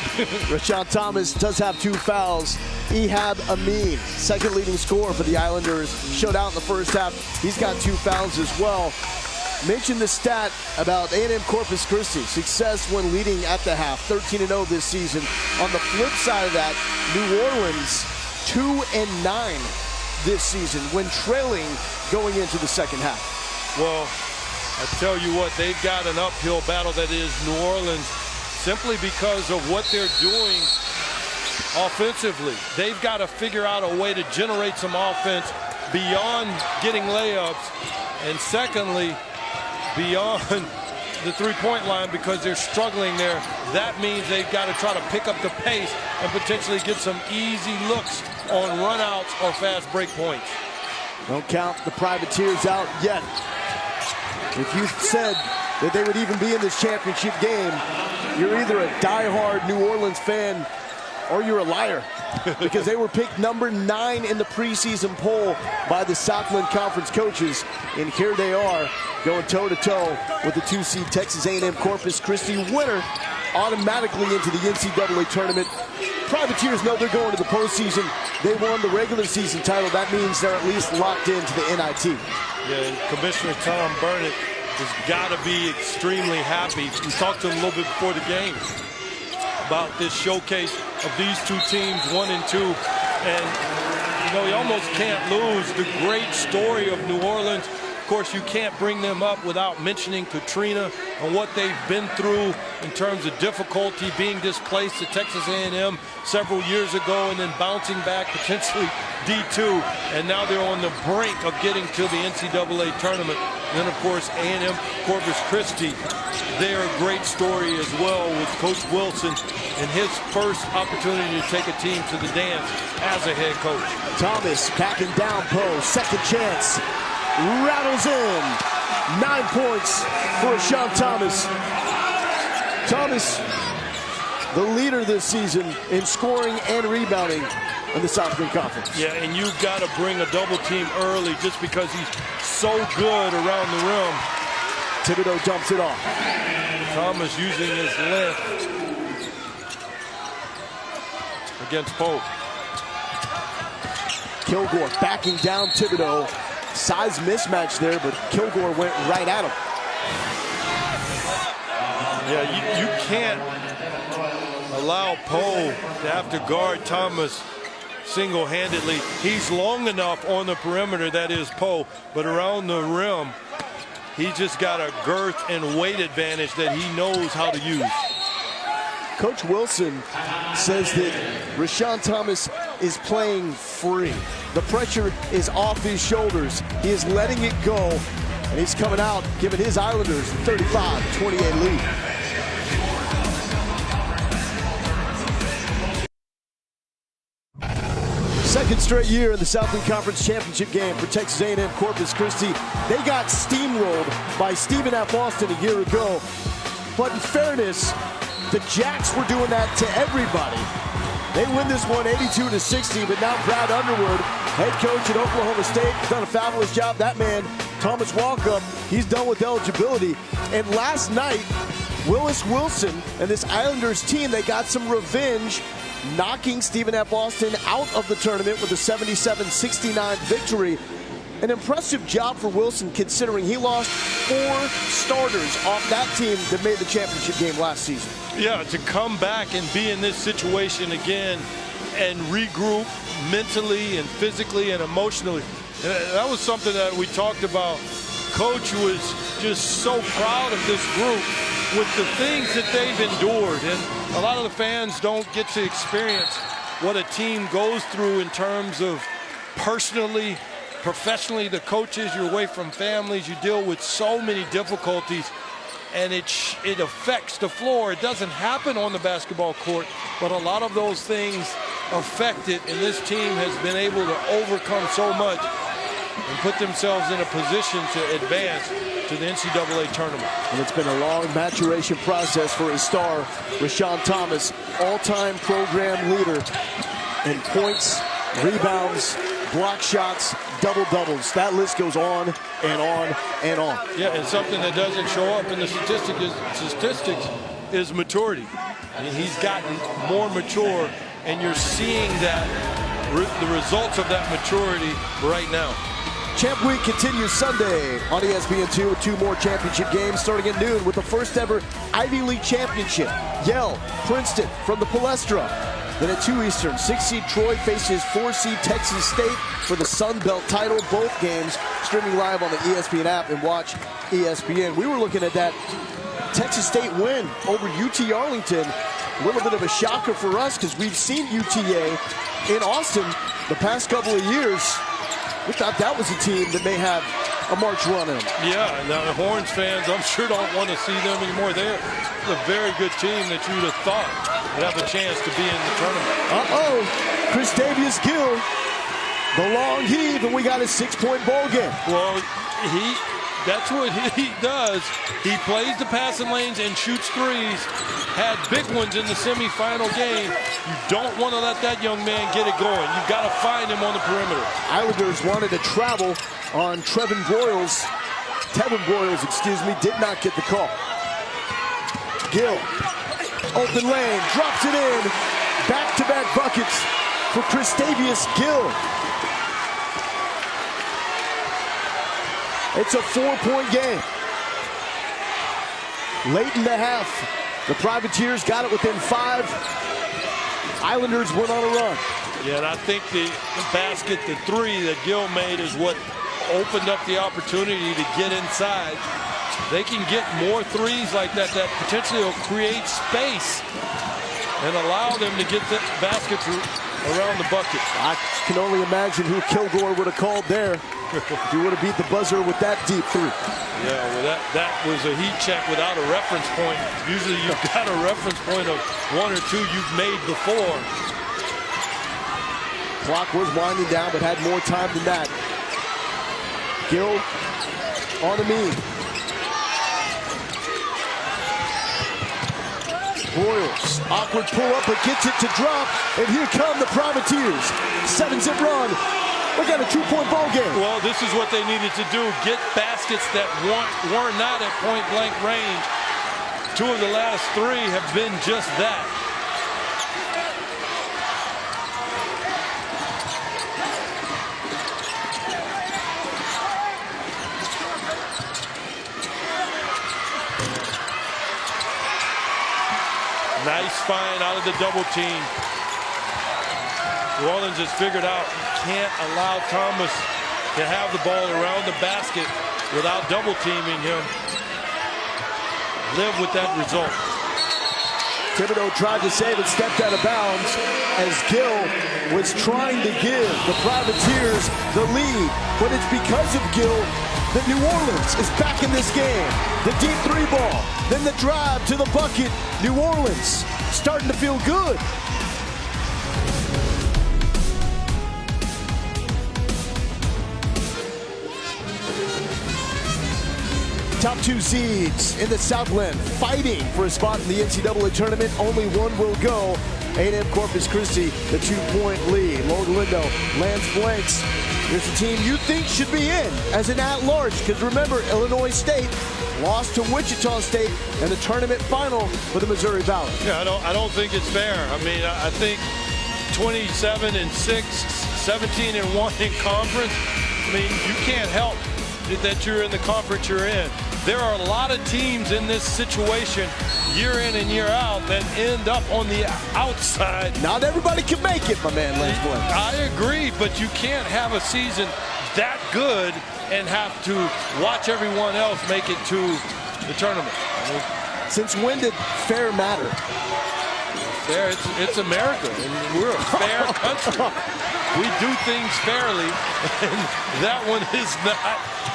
Rashawn Thomas does have 2 fouls. Ehab Amin, second leading scorer for the Islanders, showed out in the first half. He's got 2 fouls as well. Mentioned the stat about A&M Corpus Christi, success when leading at the half, 13-0 this season. On the flip side of that, New Orleans 2-9 this season when trailing going into the second half. Well, I tell you what, they've got an uphill battle that is New Orleans, simply because of what they're doing offensively. They've got to figure out a way to generate some offense beyond getting layups, and secondly, beyond the three-point line, because they're struggling there. That means they've got to try to pick up the pace and potentially get some easy looks on runouts or fast break points. Don't count the Privateers out yet. If you said that they would even be in this championship game, you're either a die-hard New Orleans fan or you're a liar, because they were picked number 9 in the preseason poll by the Southland Conference coaches, and here they are going toe-to-toe with the 2 seed Texas A&M Corpus Christi winner, automatically into the NCAA tournament. Privateers know they're going to the postseason. They won the regular season title. That means they're at least locked into the NIT. Yeah, and Commissioner Tom Burnett has got to be extremely happy. We talked to him a little bit before the game about this showcase of these 2 teams, 1 and 2. And, you know, you almost can't lose the great story of New Orleans. Of course, you can't bring them up without mentioning Katrina and what they've been through in terms of difficulty, being displaced to Texas A&M several years ago and then bouncing back potentially D2. And now they're on the brink of getting to the NCAA tournament. And then, of course, A&M Corpus Christi, they're a great story as well, with Coach Wilson and his first opportunity to take a team to the dance as a head coach. Thomas backing down post, second chance. Rattles in. 9 points for Rashawn Thomas. Thomas, the leader this season in scoring and rebounding in the Southland Conference. Yeah, and you've got to bring a double team early just because he's so good around the rim. Thibodeau dumps it off. Thomas using his length against Pope. Kilgore backing down Thibodeau. Size mismatch there, but Kilgore went right at him. Yeah, you can't allow Poe to have to guard Thomas single-handedly. He's long enough on the perimeter, that is Poe, but around the rim, he's just got a girth and weight advantage that he knows how to use. Coach Wilson says that Rashawn Thomas is playing free. The pressure is off his shoulders. He is letting it go, and he's coming out, giving his Islanders a 35-28 lead. Second straight year in the Southland Conference Championship game for Texas A&M Corpus Christi. They got steamrolled by Stephen F. Austin a year ago. But in fairness, the Jacks were doing that to everybody. They win this one 82-60, but now Brad Underwood, head coach at Oklahoma State, has done a fabulous job. That man, Thomas Walkup, he's done with eligibility. And last night, Willis Wilson and this Islanders team, they got some revenge, knocking Stephen F. Austin out of the tournament with a 77-69 victory. An impressive job for Wilson, considering he lost 4 starters off that team that made the championship game last season. Yeah, to come back and be in this situation again and regroup mentally and physically and emotionally. That was something that we talked about. Coach was just so proud of this group with the things that they've endured. And a lot of the fans don't get to experience what a team goes through in terms of personally, professionally, the coaches, you're away from families, you deal with so many difficulties, and it affects the floor. It doesn't happen on the basketball court, but a lot of those things affect it, and this team has been able to overcome so much and put themselves in a position to advance to the NCAA tournament. And it's been a long maturation process for his star, Rashawn Thomas, all-time program leader in points, rebounds, block shots, double-doubles. That list goes on and on and on. Yeah, and something that doesn't show up in the statistics is maturity. I mean, he's gotten more mature, and you're seeing that, the results of that maturity right now. Champ Week continues Sunday on ESPN2 with 2 more championship games starting at noon with the first ever Ivy League championship. Yale, Princeton from the Palestra. Then at 2 Eastern, 6-seed Troy faces 4-seed Texas State for the Sun Belt title. Both games streaming live on the ESPN app and watch ESPN. We were looking at that Texas State win over UT Arlington. A little bit of a shocker for us because we've seen UTA in Austin the past couple of years. We thought that was a team that may have a March run in them. Yeah, and the Horns fans, I'm sure, don't want to see them anymore. They're a very good team that you'd have thought would have a chance to be in the tournament. Uh-oh, Chris Davies-Gill, the long heave, and we got a 6-point ball game. Well, that's what he does. He plays the passing lanes and shoots threes. Had big ones in the semifinal game. You don't want to let that young man get it going. You've got to find him on the perimeter. Islanders wanted to travel on Tevin Broyles, did not get the call. Gill, open lane, drops it in. Back-to-back buckets for Chris Davies-Gill. It's a 4-point game. Late in the half, the Privateers got it within 5. Islanders went on a run. Yeah, and I think the basket, the 3 that Gill made is what opened up the opportunity to get inside. They can get more threes like that potentially will create space and allow them to get the baskets around the bucket. I can only imagine who Kilgore would have called there. If he would have beat the buzzer with that deep 3. Yeah, well, that was a heat check without a reference point. Usually you've got a reference point of 1 or 2 you've made before. Clock was winding down, but had more time than that. Gill on the mean. Broyles, awkward pull up, but gets it to drop. And here come the Privateers. 7-zip run. We got a 2-point ball game. Well, this is what they needed to do. Get baskets that were not at point-blank range. 2 of the last 3 have been just that. Nice find out of the double team. New Orleans has figured out you can't allow Thomas to have the ball around the basket without double teaming him. Live with that result. Thibodeau tried to save it, stepped out of bounds as Gill was trying to give the Privateers the lead. But it's because of Gill that New Orleans is back in this game. The deep 3 ball, then the drive to the bucket. New Orleans starting to feel good. Top 2 seeds in the Southland fighting for a spot in the NCAA tournament. Only one will go. A&M Corpus Christi, the 2-point lead. Logan Lindo lands blanks Here's a team you think should be in as an at-large, because remember, Illinois State lost to Wichita State in the tournament final for the Missouri Valley. Yeah, I don't think it's fair. I mean, I think 27-6, 17-1 in conference. I mean, you can't help that you're in the conference you're in. There are a lot of teams in this situation year in and year out that end up on the outside. Not everybody can make it, my man, Lance Boyd. I agree, but you can't have a season that good and have to watch everyone else make it to the tournament. Since when did fair matter? Fair, it's America, and we're a fair country. We do things fairly, and that one is not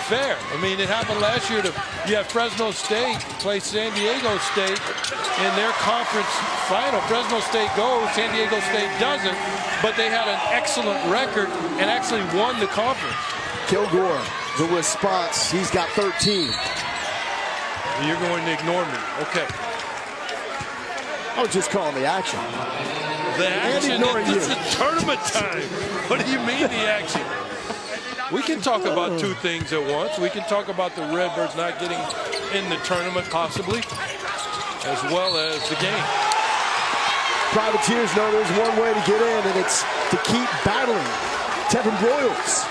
fair. I mean, it happened last year. You have Fresno State play San Diego State in their conference final. Fresno State goes, San Diego State doesn't, but they had an excellent record and actually won the conference. Kilgore, the response, he's got 13. You're going to ignore me. Okay. I was just calling the action. The action? This is tournament time. What do you mean the action? We can talk about two things at once. We can talk about the Redbirds not getting in the tournament, possibly, as well as the game. Privateers know there's one way to get in, and it's to keep battling. Tevin Broyles.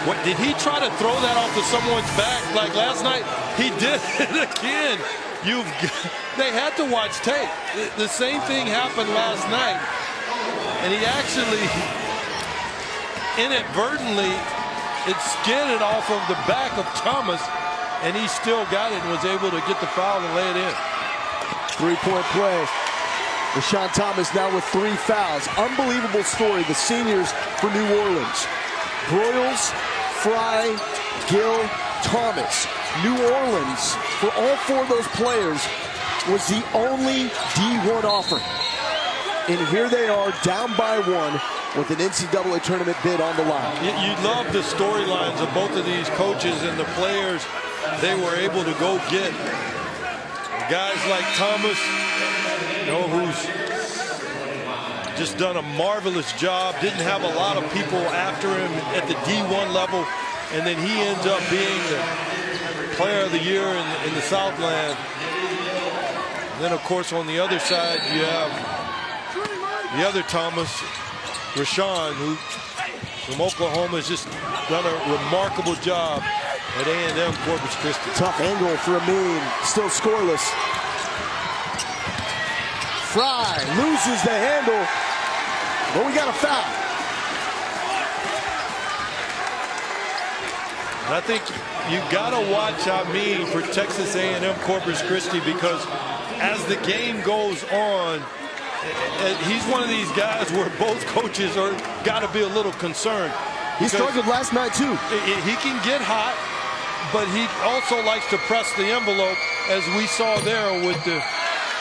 What, did he try to throw that off to someone's back like last night? He did it again. They had to watch tape. The same thing happened last night, and he actually inadvertently skidded off of the back of Thomas, and he still got it and was able to get the foul and lay it in. Three-point play. Rashawn Thomas now with 3 fouls. Unbelievable story. The seniors for New Orleans. Broyles, Fry, Gill, Thomas. New Orleans, for all 4 of those players, was the only D1 offer. And here they are, down by 1, with an NCAA tournament bid on the line. You love the storylines of both of these coaches and the players they were able to go get. Guys like Thomas, you know, who's just done a marvelous job, didn't have a lot of people after him at the D1 level, and then he ends up being the player of the year in the Southland. And then, of course, on the other side, you have the other Thomas, Rashawn, who from Oklahoma has just done a remarkable job at A&M Corpus Christi. Tough angle for Amin, still scoreless. Fry loses the handle, but we got a foul. And I think you gotta watch Amin for Texas A&M Corpus Christi, because as the game goes on, he's one of these guys where both coaches are gotta be a little concerned. He struggled last night too. He can get hot, but he also likes to press the envelope, as we saw there with the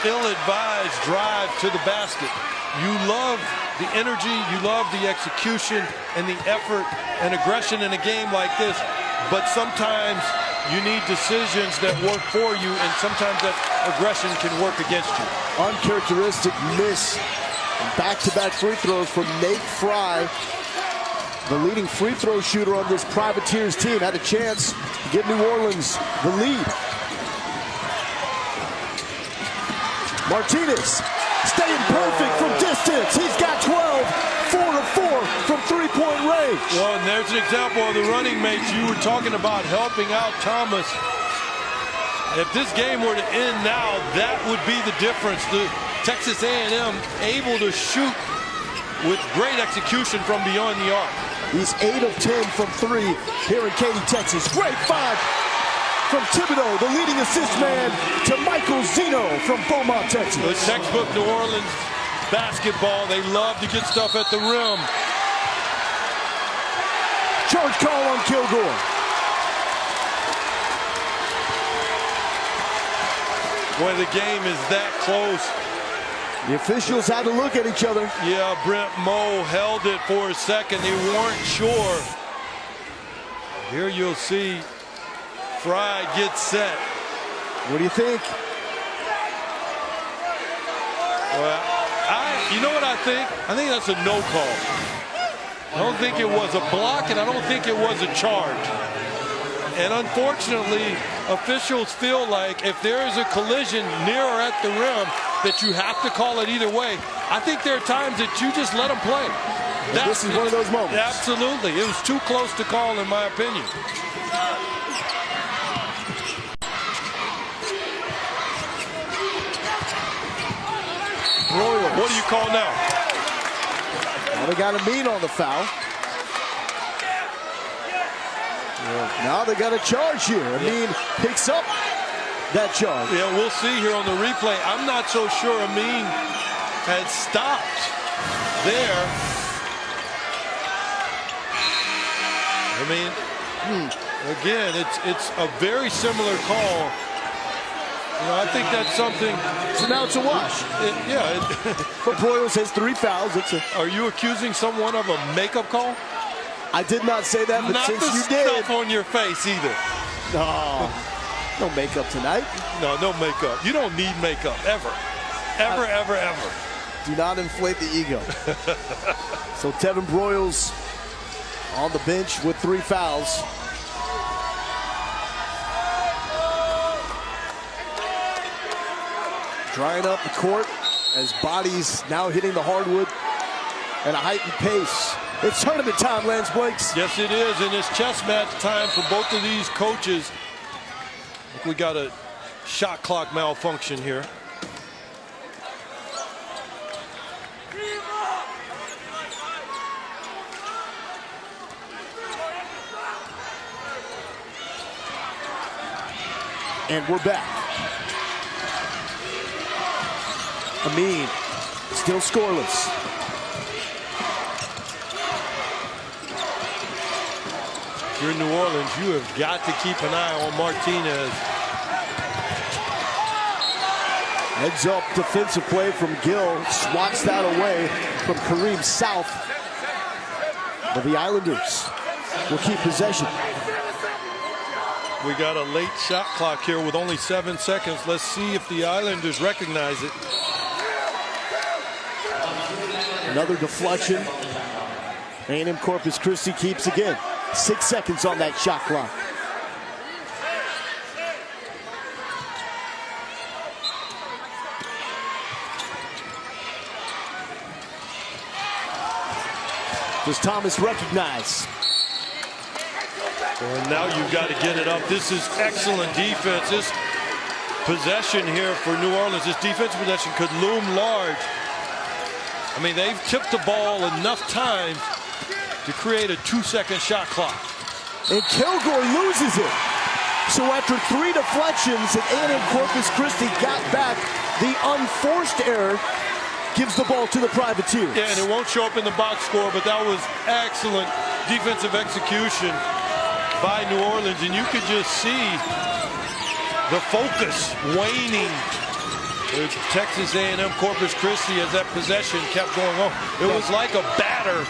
ill-advised drive to the basket. You love the energy, you love the execution and the effort and aggression in a game like this, but sometimes you need decisions that work for you, and sometimes that aggression can work against you. Uncharacteristic miss. Back-to-back free throws from Nate Fry. The leading free throw shooter on this Privateers team had a chance to give New Orleans the lead. Martinez staying perfect from distance. He's got 12, 4-4 from three-point range. Well, and there's an example of the running mates you were talking about helping out Thomas. If this game were to end now, that would be the difference. The Texas A&M able to shoot with great execution from beyond the arc. He's 8 of 10 from 3 here in Katy, Texas. Great 5 from Thibodeau, the leading assist man, to Michael Zeno from Beaumont, Texas. The textbook New Orleans basketball. They love to get stuff at the rim. Charge call on Kilgore. Boy, the game is that close. The officials had to look at each other. Yeah, Brent Moe held it for a second. They weren't sure. Here you'll see Fry gets set. What do you think? Well, you know what I think? I think that's a no call. I don't think it was a block, and I don't think it was a charge. And unfortunately, officials feel like if there is a collision near or at the rim, that you have to call it either way. I think there are times that you just let them play. This is one of those moments. Absolutely. It was too close to call, in my opinion. Royals. What do you call now? Well, they got a mean on the foul. Now they got a charge here. Amin picks up that charge. Yeah, we'll see here on the replay. I'm not so sure Amin had stopped there. I mean, again, it's a very similar call. You know, I think that's something. So now it's a wash. But Broyles has 3 fouls. Are you accusing someone of a makeup call? I did not say that, but not since the you did. stuff on your face either. No makeup tonight. No makeup. You don't need makeup ever. Ever. Do not inflate the ego. So Tevin Broyles on the bench with 3 fouls. Drying up the court as bodies now hitting the hardwood at a heightened pace. It's tournament time, Lance Blakes. Yes, it is, and it's chess match time for both of these coaches. I think we got a shot clock malfunction here. And we're back. Amin still scoreless. If you're in New Orleans, you have got to keep an eye on Martinez. Heads up defensive play from Gill. Swats that away from Kareem South. But the Islanders will keep possession. We got a late shot clock here with only 7 seconds. Let's see if the Islanders recognize it. Another deflection. A&M Corpus Christi keeps again. 6 seconds on that shot clock. Does Thomas recognize? Well, now you've got to get it up. This is excellent defense. This possession here for New Orleans, this defensive possession could loom large. I mean, they've tipped the ball enough times to create a 2-second shot clock. And Kilgore loses it. So after 3 deflections and A&M Corpus Christi got back, the unforced error gives the ball to the Privateers. Yeah, and it won't show up in the box score, but that was excellent defensive execution by New Orleans, and you could just see the focus waning with Texas A&M Corpus Christi as that possession kept going on. It was like a batter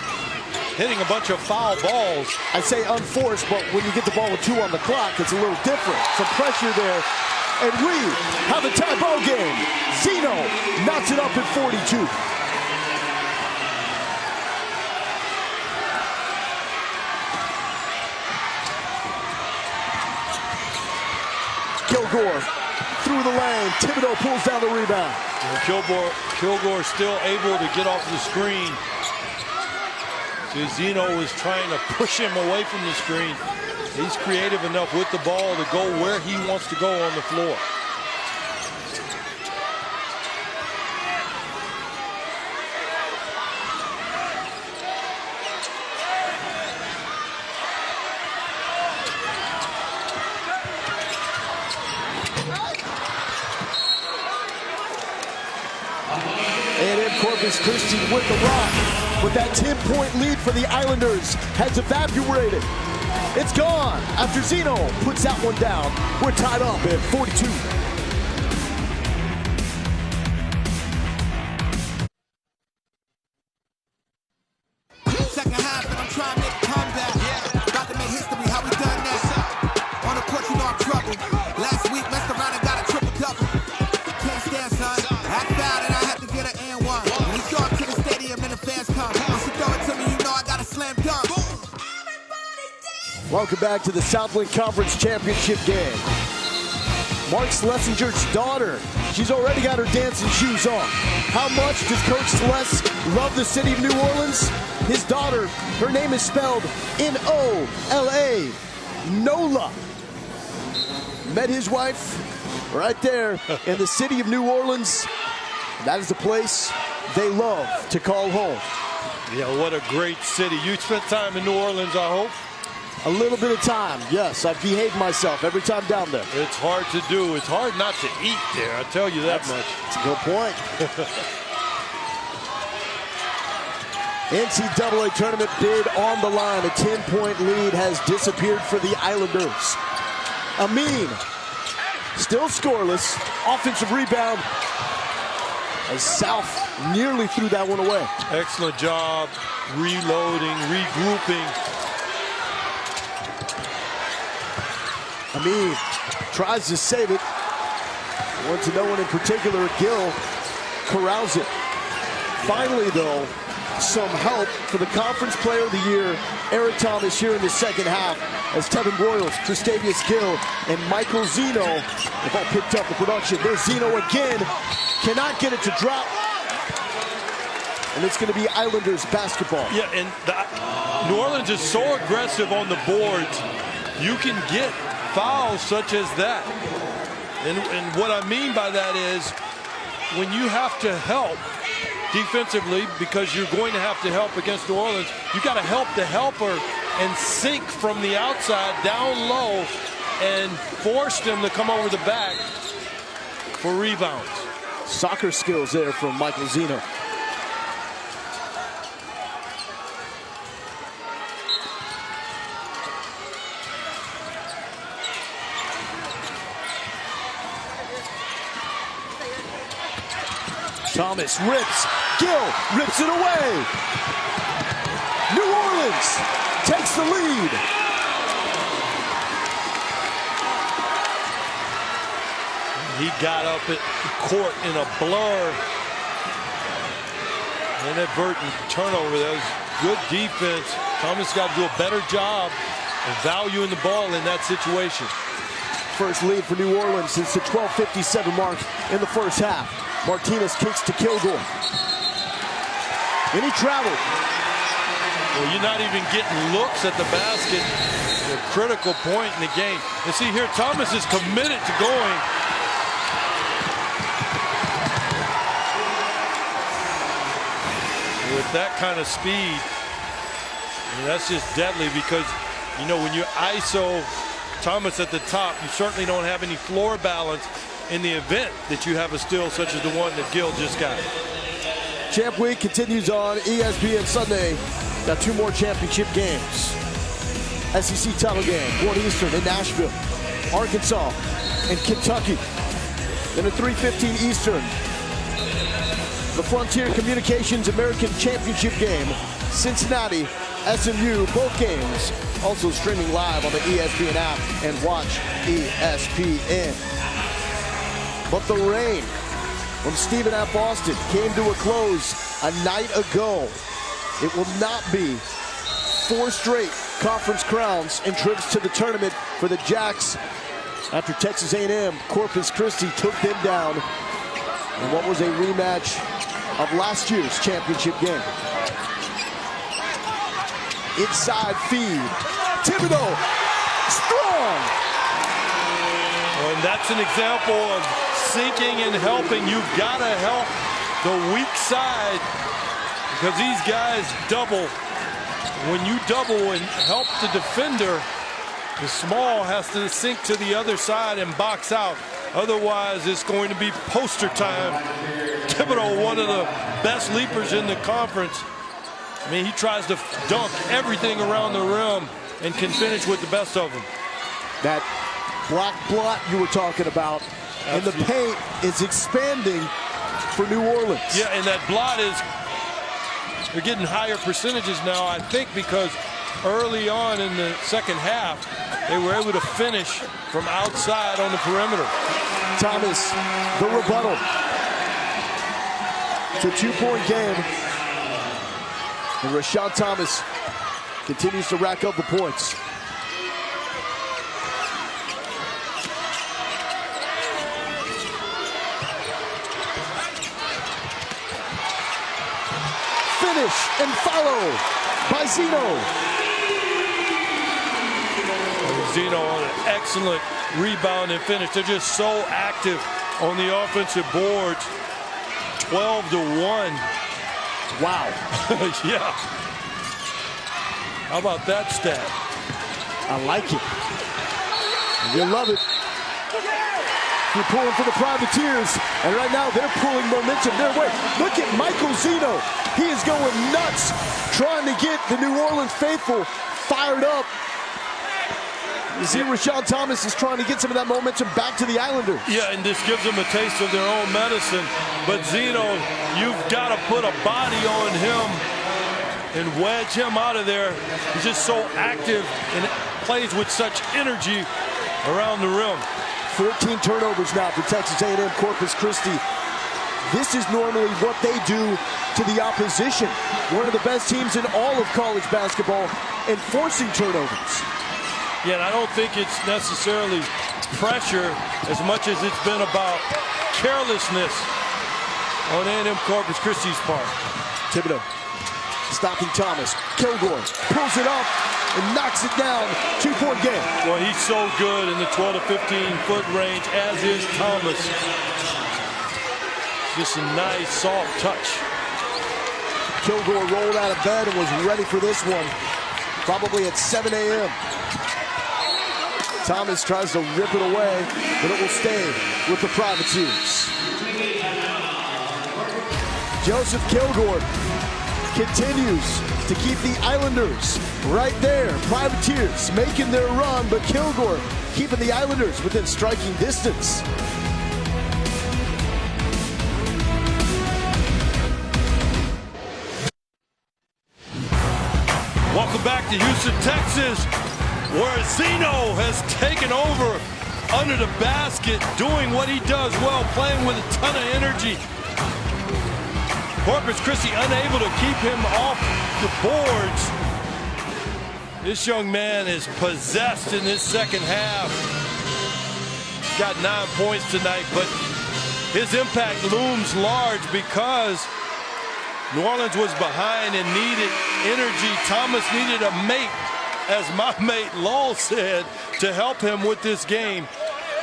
hitting a bunch of foul balls. I say unforced, but when you get the ball with 2 on the clock, it's a little different. Some pressure there. And we have a tie ball game. Zeno knocks it up at 42. Kilgore through the lane. Thibodeau pulls down the rebound. And Kilgore still able to get off the screen. So Zeno was trying to push him away from the screen. He's creative enough with the ball to go where he wants to go on the floor. A&M Corpus Christi with the rock. But that 10-point lead for the Islanders has evaporated. It's gone after Zeno puts that one down. We're tied up at 42. Second half, and I'm trying to make a comeback. About to make history, how we done that? On the court, you know I'm trouble. Last week, messed around and got a triple-double. Can't stand, son. Act foul, and I had to get an and one. When he saw it to the stadium and the fans come. Once you throw it to me, you know I got a slam dunk. Welcome back to the Southland Conference Championship game. Mark Schlesinger's daughter, she's already got her dancing shoes on. How much does Coach Schles love the city of New Orleans? His daughter, her name is spelled N-O-L-A, Nola. Met his wife right there in the city of New Orleans. That is the place they love to call home. Yeah, what a great city. You spent time in New Orleans, I hope. A little bit of time, yes. I've behaved myself every time down there. It's hard to do. It's hard not to eat there, I'll tell you that much. That's a good point. NCAA tournament bid on the line. A 10-point lead has disappeared for the Islanders. Amin, still scoreless. Offensive rebound as South nearly threw that one away. Excellent job reloading, regrouping. Amin tries to save it. One to no one in particular. Gill corrals it. Finally, though, some help for the Conference Player of the Year, Eric Thomas, here in the second half, as Tevin Broyles, Kristavius Gill, and Michael Zeno have all picked up the production. There's Zeno again. Cannot get it to drop. And it's going to be Islanders basketball. Yeah, and New Orleans is so aggressive on the boards. You can get fouls such as that. And what I mean by that is when you have to help defensively, because you're going to have to help against New Orleans, you got to help the helper and sink from the outside down low and force them to come over the back for rebounds. Soccer skills there from Michael Zeno. Thomas rips. Gill rips it away. New Orleans takes the lead. He got up at court in a blur. Inadvertent turnover. That was good defense. Thomas got to do a better job of valuing the ball in that situation. First lead for New Orleans since the 12:57 mark in the first half. Martinez kicks to Kilgore. And he traveled. Well, you're not even getting looks at the basket. A critical point in the game. And see here, Thomas is committed to going. With that kind of speed, that's just deadly because, you know, when you ISO Thomas at the top, you certainly don't have any floor balance in the event that you have a steal such as the one that Gill just got. Champ Week continues on ESPN Sunday. Got two more championship games. SEC title game, 1 Eastern in Nashville. Arkansas and Kentucky. Then at 3:15 Eastern, the Frontier Communications American Championship game, Cincinnati, SMU, both games also streaming live on the ESPN app and watch ESPN. But the reign from Stephen F. Austin came to a close a night ago. It will not be 4 straight conference crowns and trips to the tournament for the Jacks after Texas A&M Corpus Christi took them down in what was a rematch of last year's championship game. Inside feed. Thibodeau, strong. Well, and that's an example of sinking and helping. You've got to help the weak side because these guys double. When you double and help the defender, the small has to sink to the other side and box out. Otherwise, it's going to be poster time. Thibodeau, one of the best leapers in the conference. I mean, he tries to dunk everything around the rim and can finish with the best of them. That black blot you were talking about, and the paint is expanding for New Orleans. Yeah, and that blot is, they're getting higher percentages now, I think, because early on in the second half, they were able to finish from outside on the perimeter. Thomas, the rebuttal. It's a 2-point game. And Rashad Thomas continues to rack up the points. finish and follow by Zeno. Zeno on an excellent rebound and finish. They're just so active on the offensive boards. 12-1. Wow. Yeah. How about that stat? I like it. You love it. You're pulling for the Privateers, and right now they're pulling momentum their way. Look at Michael Zeno. He is going nuts, trying to get the New Orleans faithful fired up. You see, Rashawn Thomas is trying to get some of that momentum back to the Islanders. Yeah, and this gives them a taste of their own medicine. But Zeno, you've got to put a body on him and wedge him out of there. He's just so active and plays with such energy around the rim. 14 turnovers now for Texas A&M Corpus Christi. This is normally what they do to the opposition. One of the best teams in all of college basketball in forcing turnovers. Yeah, and I don't think it's necessarily pressure as much as it's been about carelessness on A&M Corpus Christi's part. Thibodeau stopping Thomas. Kilgore pulls it up and knocks it down. 2-point game. Well, he's so good in the 12 to 15-foot range, as is Thomas. Just a nice, soft touch. Kilgore rolled out of bed and was ready for this one. Probably at 7 a.m. Thomas tries to rip it away, but it will stay with the Privateers. Joseph Kilgore continues to keep the Islanders right there. Privateers making their run, but Kilgore keeping the Islanders within striking distance. Welcome back to Houston, Texas, where Zeno has taken over under the basket, doing what he does well, playing with a ton of energy. Corpus Christi unable to keep him off the boards. This young man is possessed in this second half. He's got 9 points tonight, but his impact looms large because New Orleans was behind and needed energy. Thomas needed a mate, as my mate Lowell said, to help him with this game.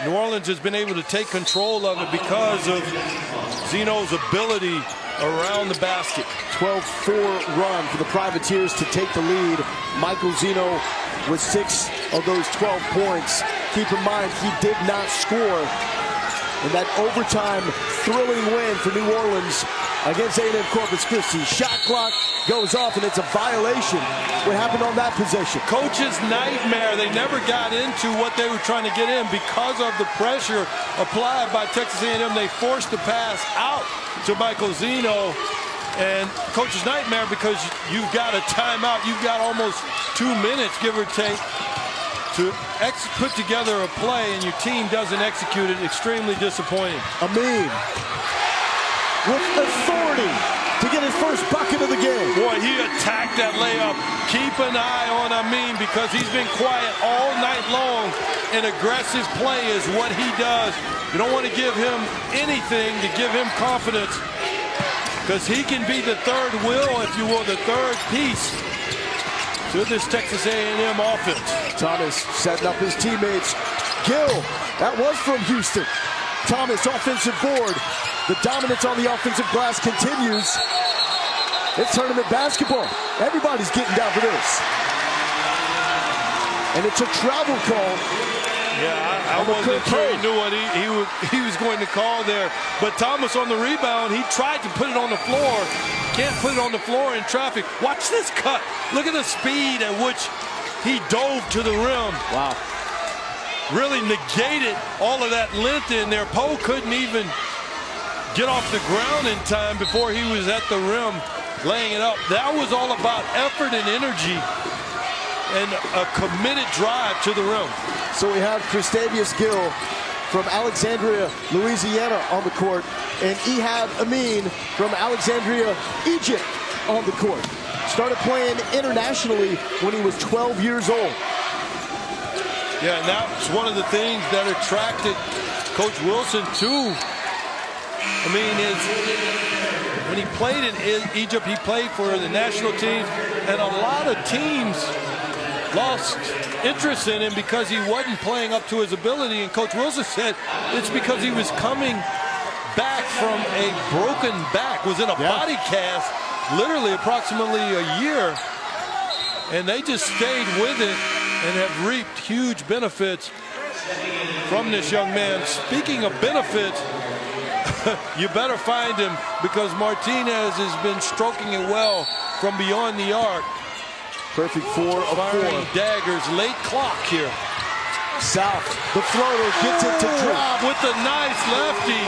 New Orleans has been able to take control of it because of Zeno's ability around the basket. 12-4 run for the Privateers to take the lead. Michael Zeno with 6 of those 12 points. Keep in mind, he did not score in that overtime thrilling win for New Orleans against A&M Corpus Christi. Shot clock goes off, and it's a violation. What happened on that possession? Coach's nightmare. They never got into what they were trying to get in because of the pressure applied by Texas A&M. They forced the pass out to Michael Zeno. And coach's nightmare because you've got a timeout. You've got almost 2 minutes, give or take, to put together a play, and your team doesn't execute it. Extremely disappointing. Amin with authority to get his first bucket of the game. Boy, he attacked that layup. Keep an eye on Amin because he's been quiet all night long, and aggressive play is what he does. You don't want to give him anything to give him confidence, because he can be the third wheel, if you will, the third piece to this Texas A&M offense. Thomas setting up his teammates. Gill, that was from Houston. Thomas, offensive board. The dominance on the offensive glass continues. It's tournament basketball. Everybody's getting down for this. And it's a travel call. Yeah, I wasn't sure he knew what he was going to call there. But Thomas on the rebound, he tried to put it on the floor. Can't put it on the floor in traffic. Watch this cut. Look at the speed at which he dove to the rim. Wow. Really negated all of that length in there. Poe couldn't even get off the ground in time before he was at the rim laying it up. That was all about effort and energy and a committed drive to the rim. So we have Kristavius Gill from Alexandria, Louisiana on the court, and Ehab Amin from Alexandria, Egypt on the court. Started playing internationally when he was 12 years old. Yeah, and that's one of the things that attracted Coach Wilson to, I mean, is When he played in Egypt, he played for the national team, and a lot of teams lost interest in him because he wasn't playing up to his ability. And Coach Wilson said it's because he was coming back from a broken back, was in a body cast literally approximately a year, and they just stayed with it and have reaped huge benefits from this young man. Speaking of benefits, you better find him, because Martinez has been stroking it well from beyond the arc. Perfect 4 of 4. Firing daggers, late clock here. South, the floater, gets it to drop. With a nice lefty.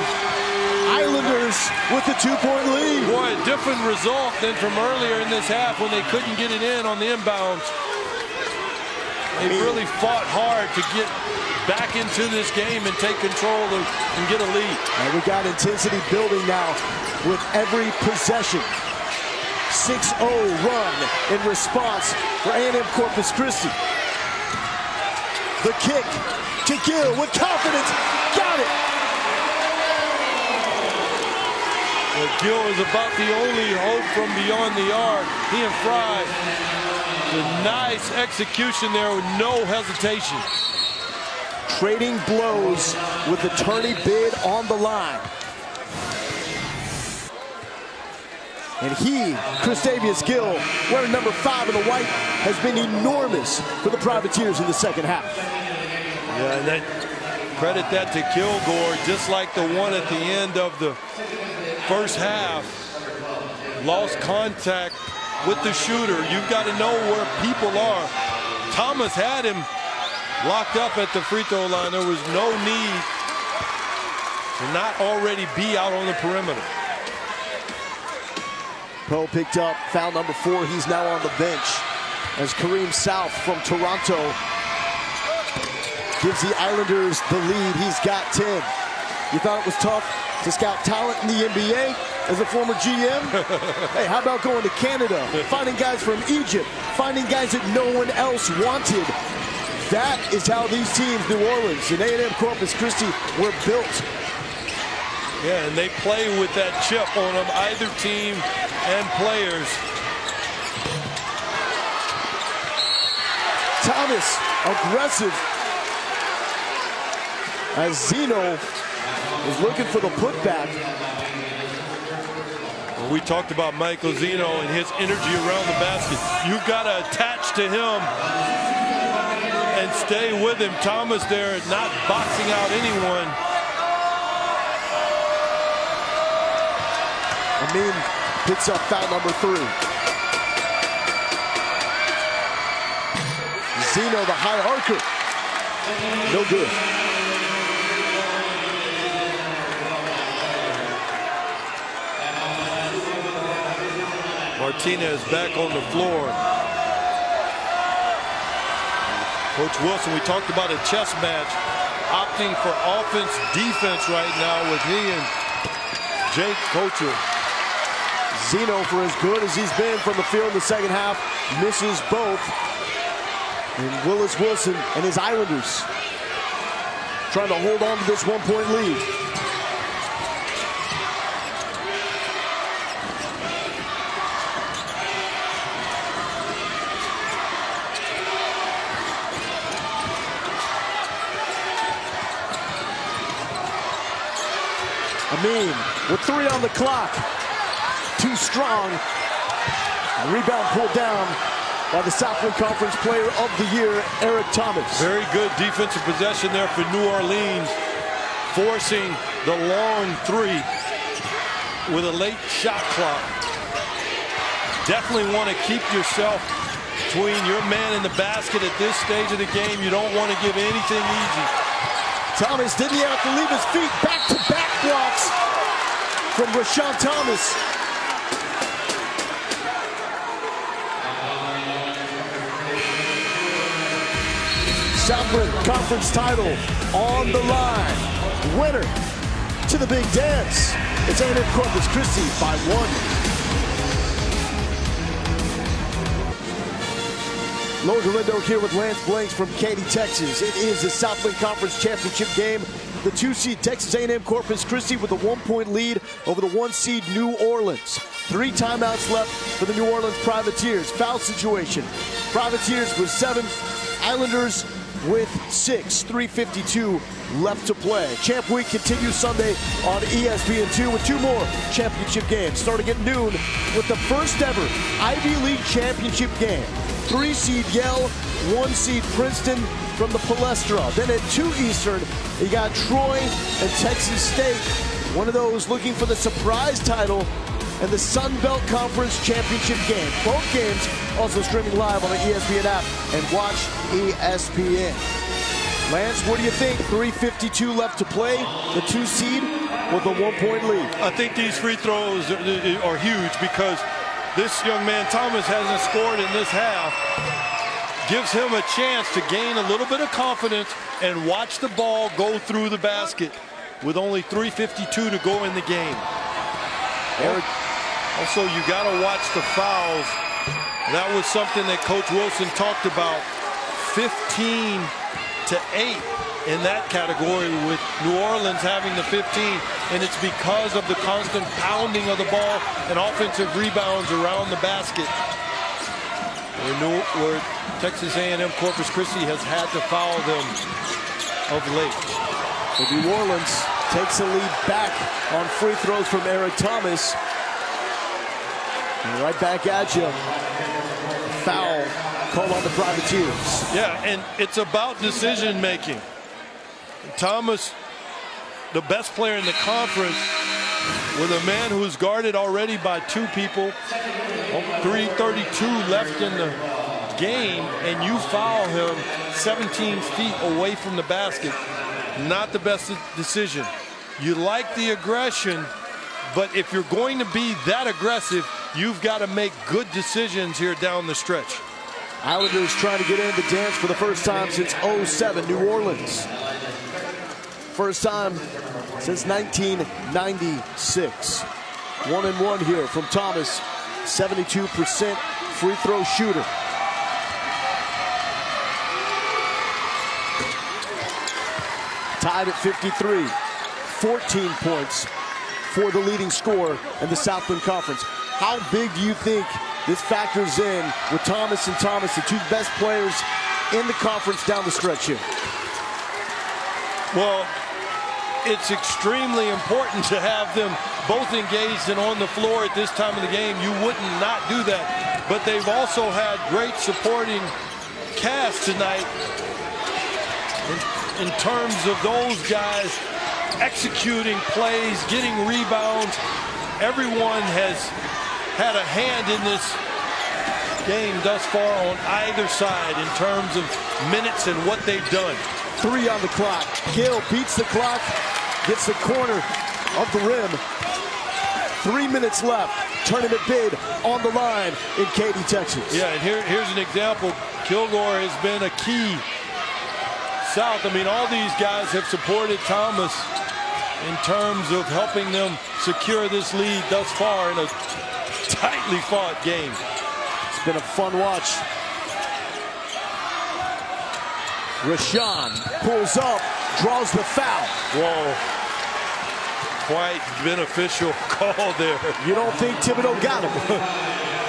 Islanders with the 2-point lead. Boy, a different result than from earlier in this half when they couldn't get it in on the inbounds. They really fought hard to get back into this game and take control and get a lead. And we got intensity building now with every possession. 6-0 run in response for A&M Corpus Christi. The kick to Gill with confidence. Got it. Well, Gill is about the only hope from beyond the arc. He and Fry. The nice execution there with no hesitation. Trading blows with the tourney bid on the line. And he, Kristavius Gill, wearing number 5 in the white, has been enormous for the Privateers in the second half. Yeah, and credit that to Kilgore, just like the one at the end of the first half. Lost contact with the shooter. You've got to know where people are. Thomas had him locked up at the free throw line. There was no need to not already be out on the perimeter. Poe picked up foul number 4. He's now on the bench as Kareem South from Toronto gives the Islanders the lead. He's got 10. You thought it was tough to scout talent in the NBA as a former GM? Hey, how about going to Canada, finding guys from Egypt, finding guys that no one else wanted? That is how these teams, New Orleans and A&M Corpus Christi, were built. Yeah, and they play with that chip on them, either team and players. Thomas, aggressive. As Zeno is looking for the putback. Well, we talked about Michael Zeno and his energy around the basket. You've got to attach to him and stay with him. Thomas there, not boxing out anyone. Amin picks up foul number 3. Zeno, the high archer. No good. Martinez back on the floor. Coach Wilson, we talked about a chess match, opting for offense, defense right now with he and Jake Coacher. Zeno, for as good as he's been from the field in the second half, misses both. And Willis Wilson and his Islanders trying to hold on to this 1-point lead. Amin with 3 on the clock. Too strong. Rebound pulled down by the Southland Conference Player of the Year, Eric Thomas. Very good defensive possession there for New Orleans, forcing the long 3 with a late shot clock. Definitely want to keep yourself between your man and the basket at this stage of the game. You don't want to give anything easy. Thomas didn't have to leave his feet. Back-to-back blocks from Rashawn Thomas. Southland Conference title on the line. Winner to the big dance. It's A&M Corpus Christi by 1. Logan Lindo here with Lance Blanks from Katy, Texas. It is the Southland Conference Championship game the 2 seed Texas A&M Corpus Christi with a 1-point lead over the 1 seed New Orleans. 3 timeouts left for the New Orleans Privateers. Foul situation. Privateers with 7, Islanders with 6. 3:52 left to play. Champ Week continues Sunday on ESPN2 with 2 more championship games. Starting at noon with the first ever Ivy League championship game. 3 seed Yale, 1 seed Princeton from the Palestra. Then at 2 Eastern, you got Troy and Texas State. One of those looking for the surprise title and the Sun Belt Conference Championship game. Both games also streaming live on the ESPN app and watch ESPN. Lance, what do you think? 3:52 left to play. The 2 seed with a 1-point lead. I think these free throws are huge because this young man Thomas hasn't scored in this half. Gives him a chance to gain a little bit of confidence and watch the ball go through the basket with only 3:52 to go in the game. Also, you got to watch the fouls. That was something that Coach Wilson talked about. 15-8 in that category with New Orleans having the 15, and it's because of the constant pounding of the ball and offensive rebounds around the basket. Where Texas A&M Corpus Christi has had to foul them of late. So New Orleans takes a lead back on free throws from Eric Thomas. And right back at you. Foul called on the Privateers. Yeah, and it's about decision making. Thomas, the best player in the conference, with a man who's guarded already by 2 people, 3:32 left in the game, and you foul him 17 feet away from the basket. Not the best decision. You like the aggression, but if you're going to be that aggressive, you've got to make good decisions here down the stretch. Islanders trying to get in the dance for the first time since 07, New Orleans. First time since 1996. 1-1 here from Thomas, 72% free throw shooter. Tied at 53, 14 points for the leading scorer in the Southland Conference. How big do you think this factors in with Thomas and Thomas, the 2 best players in the conference down the stretch here? Well, it's extremely important to have them both engaged and on the floor at this time of the game. You wouldn't not do that. But they've also had great supporting cast tonight in terms of those guys executing plays, getting rebounds. Everyone has had a hand in this game thus far on either side in terms of minutes and what they've done. 3 on the clock. Gill beats the clock, gets the corner of the rim. 3 minutes left. Tournament bid on the line in Katy, Texas. Yeah, and here's an example. Kilgore has been a key. South, I mean, all these guys have supported Thomas in terms of helping them secure this lead thus far in a tightly fought game. It's been a fun watch. Rashawn pulls up, draws the foul. Whoa. Quite beneficial call there. You don't think Thibodeau got him?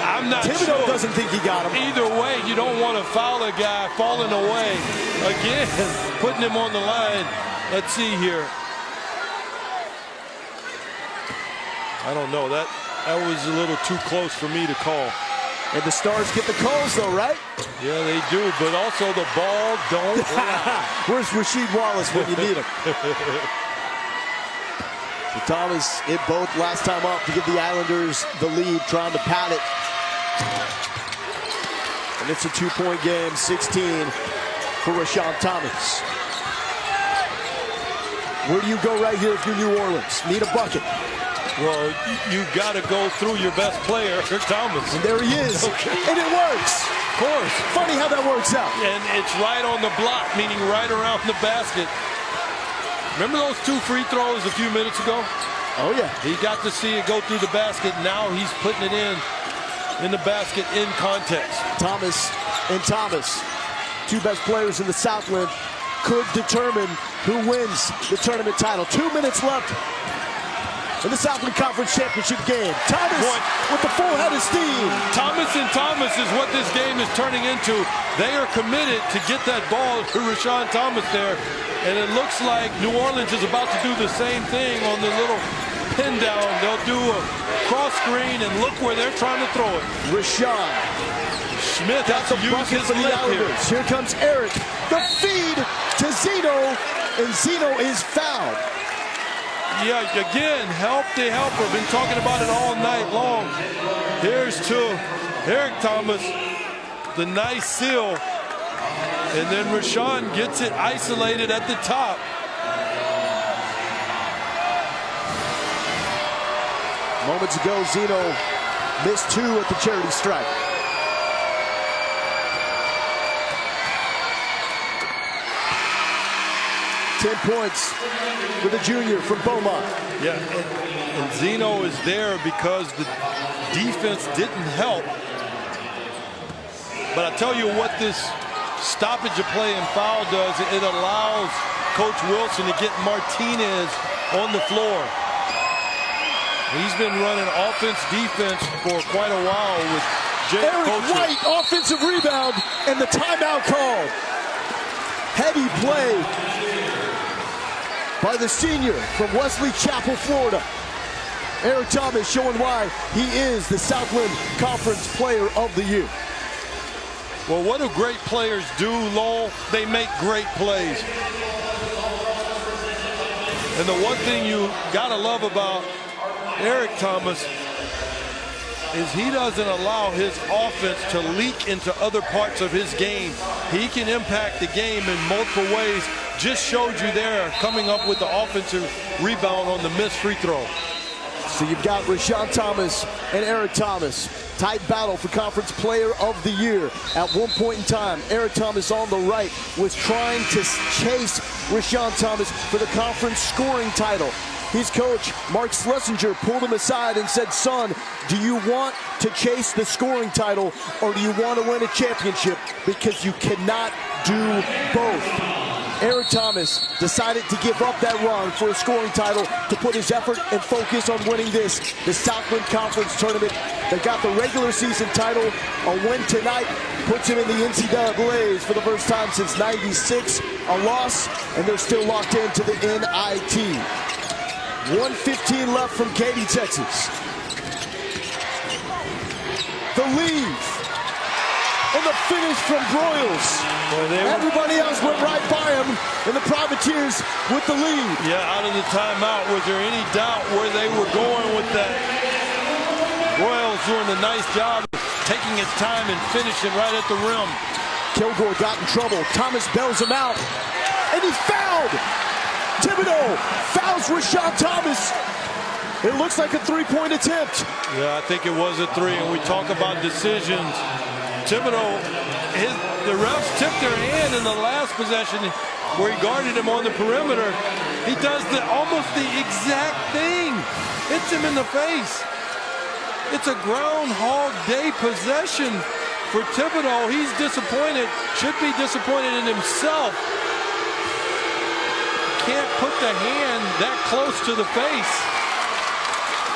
I'm not Thibodeau sure. doesn't think he got him. Either way, you don't want to foul a guy falling away. Again, putting him on the line. Let's see here. I don't know. That was a little too close for me to call. And the Stars get the calls, though, right? Yeah, they do. But also the ball don't lie. Where's Rasheed Wallace when you need him? So Thomas hit both last time up to give the Islanders the lead, trying to pad it. And it's a 2-point game, 16 for Rashawn Thomas. Where do you go right here if you're New Orleans? Need a bucket. Well, you've got to go through your best player, Thomas. And there he is. Okay. And it works. Of course. Funny how that works out. And it's right on the block, meaning right around the basket. Remember those 2 free throws a few minutes ago? Oh, yeah. He got to see it go through the basket. Now he's putting it in the basket in context. Thomas and Thomas, 2 best players in the Southland, could determine who wins the tournament title. 2 minutes left in the Southland Conference Championship game. Thomas with the full head of steam. Thomas and Thomas is what this game is turning into. They are committed to get that ball to Rashawn Thomas there. And it looks like New Orleans is about to do the same thing on the little pin down. They'll do a cross screen and look where they're trying to throw it. Rashawn Smith has to use his lip here. Here comes Eric. The feed to Zeno, and Zeno is fouled. Yeah, again, help the helper. Been talking about it all night long. Here's to Eric Thomas, the nice seal. And then Rashawn gets it isolated at the top. Moments ago, Zeno missed 2 at the charity stripe. Points for the junior from Beaumont. Yeah, and Zeno is there because the defense didn't help. But I tell you what this stoppage of play and foul does, it allows Coach Wilson to get Martinez on the floor. He's been running offense-defense for quite a while with Jake Eric White, offensive rebound, and the timeout called. Heavy play by the senior from Wesley Chapel, Florida. Eric Thomas showing why he is the Southland Conference Player of the Year. Well, what do great players do, Lowell? They make great plays. And the one thing you gotta love about Eric Thomas is he doesn't allow his offense to leak into other parts of his game. He can impact the game in multiple ways. Just showed you there, coming up with the offensive rebound on the missed free throw. So you've got Rashawn Thomas and Eric Thomas. Tight battle for Conference Player of the Year. At one point in time, Eric Thomas on the right was trying to chase Rashawn Thomas for the conference scoring title. His coach, Mark Schlesinger, pulled him aside and said, son, do you want to chase the scoring title or do you want to win a championship? Because you cannot do both. Eric Thomas decided to give up that run for a scoring title to put his effort and focus on winning the Southland Conference Tournament. They got the regular season title. A win tonight puts him in the NCAAs for the first time since '96. A loss, and they're still locked into the NIT. 1:15 left from Katy, Texas. The lead. And the finish from Broyles. Everybody else went right by him, and the Privateers with the lead. Yeah, out of the timeout, was there any doubt where they were going with that? Broyles doing a nice job of taking his time and finishing right at the rim. Kilgore got in trouble. Thomas bails him out, and he's fouled. Thibodeau fouls Rashawn Thomas. It looks like a three-point attempt. Yeah, I think it was a three, and we talk about decisions. Thibodeau, the refs tipped their hand in the last possession where he guarded him on the perimeter. He does almost the exact thing. Hits him in the face. It's a Groundhog Day possession for Thibodeau. He's disappointed, should be disappointed in himself. Can't put the hand that close to the face.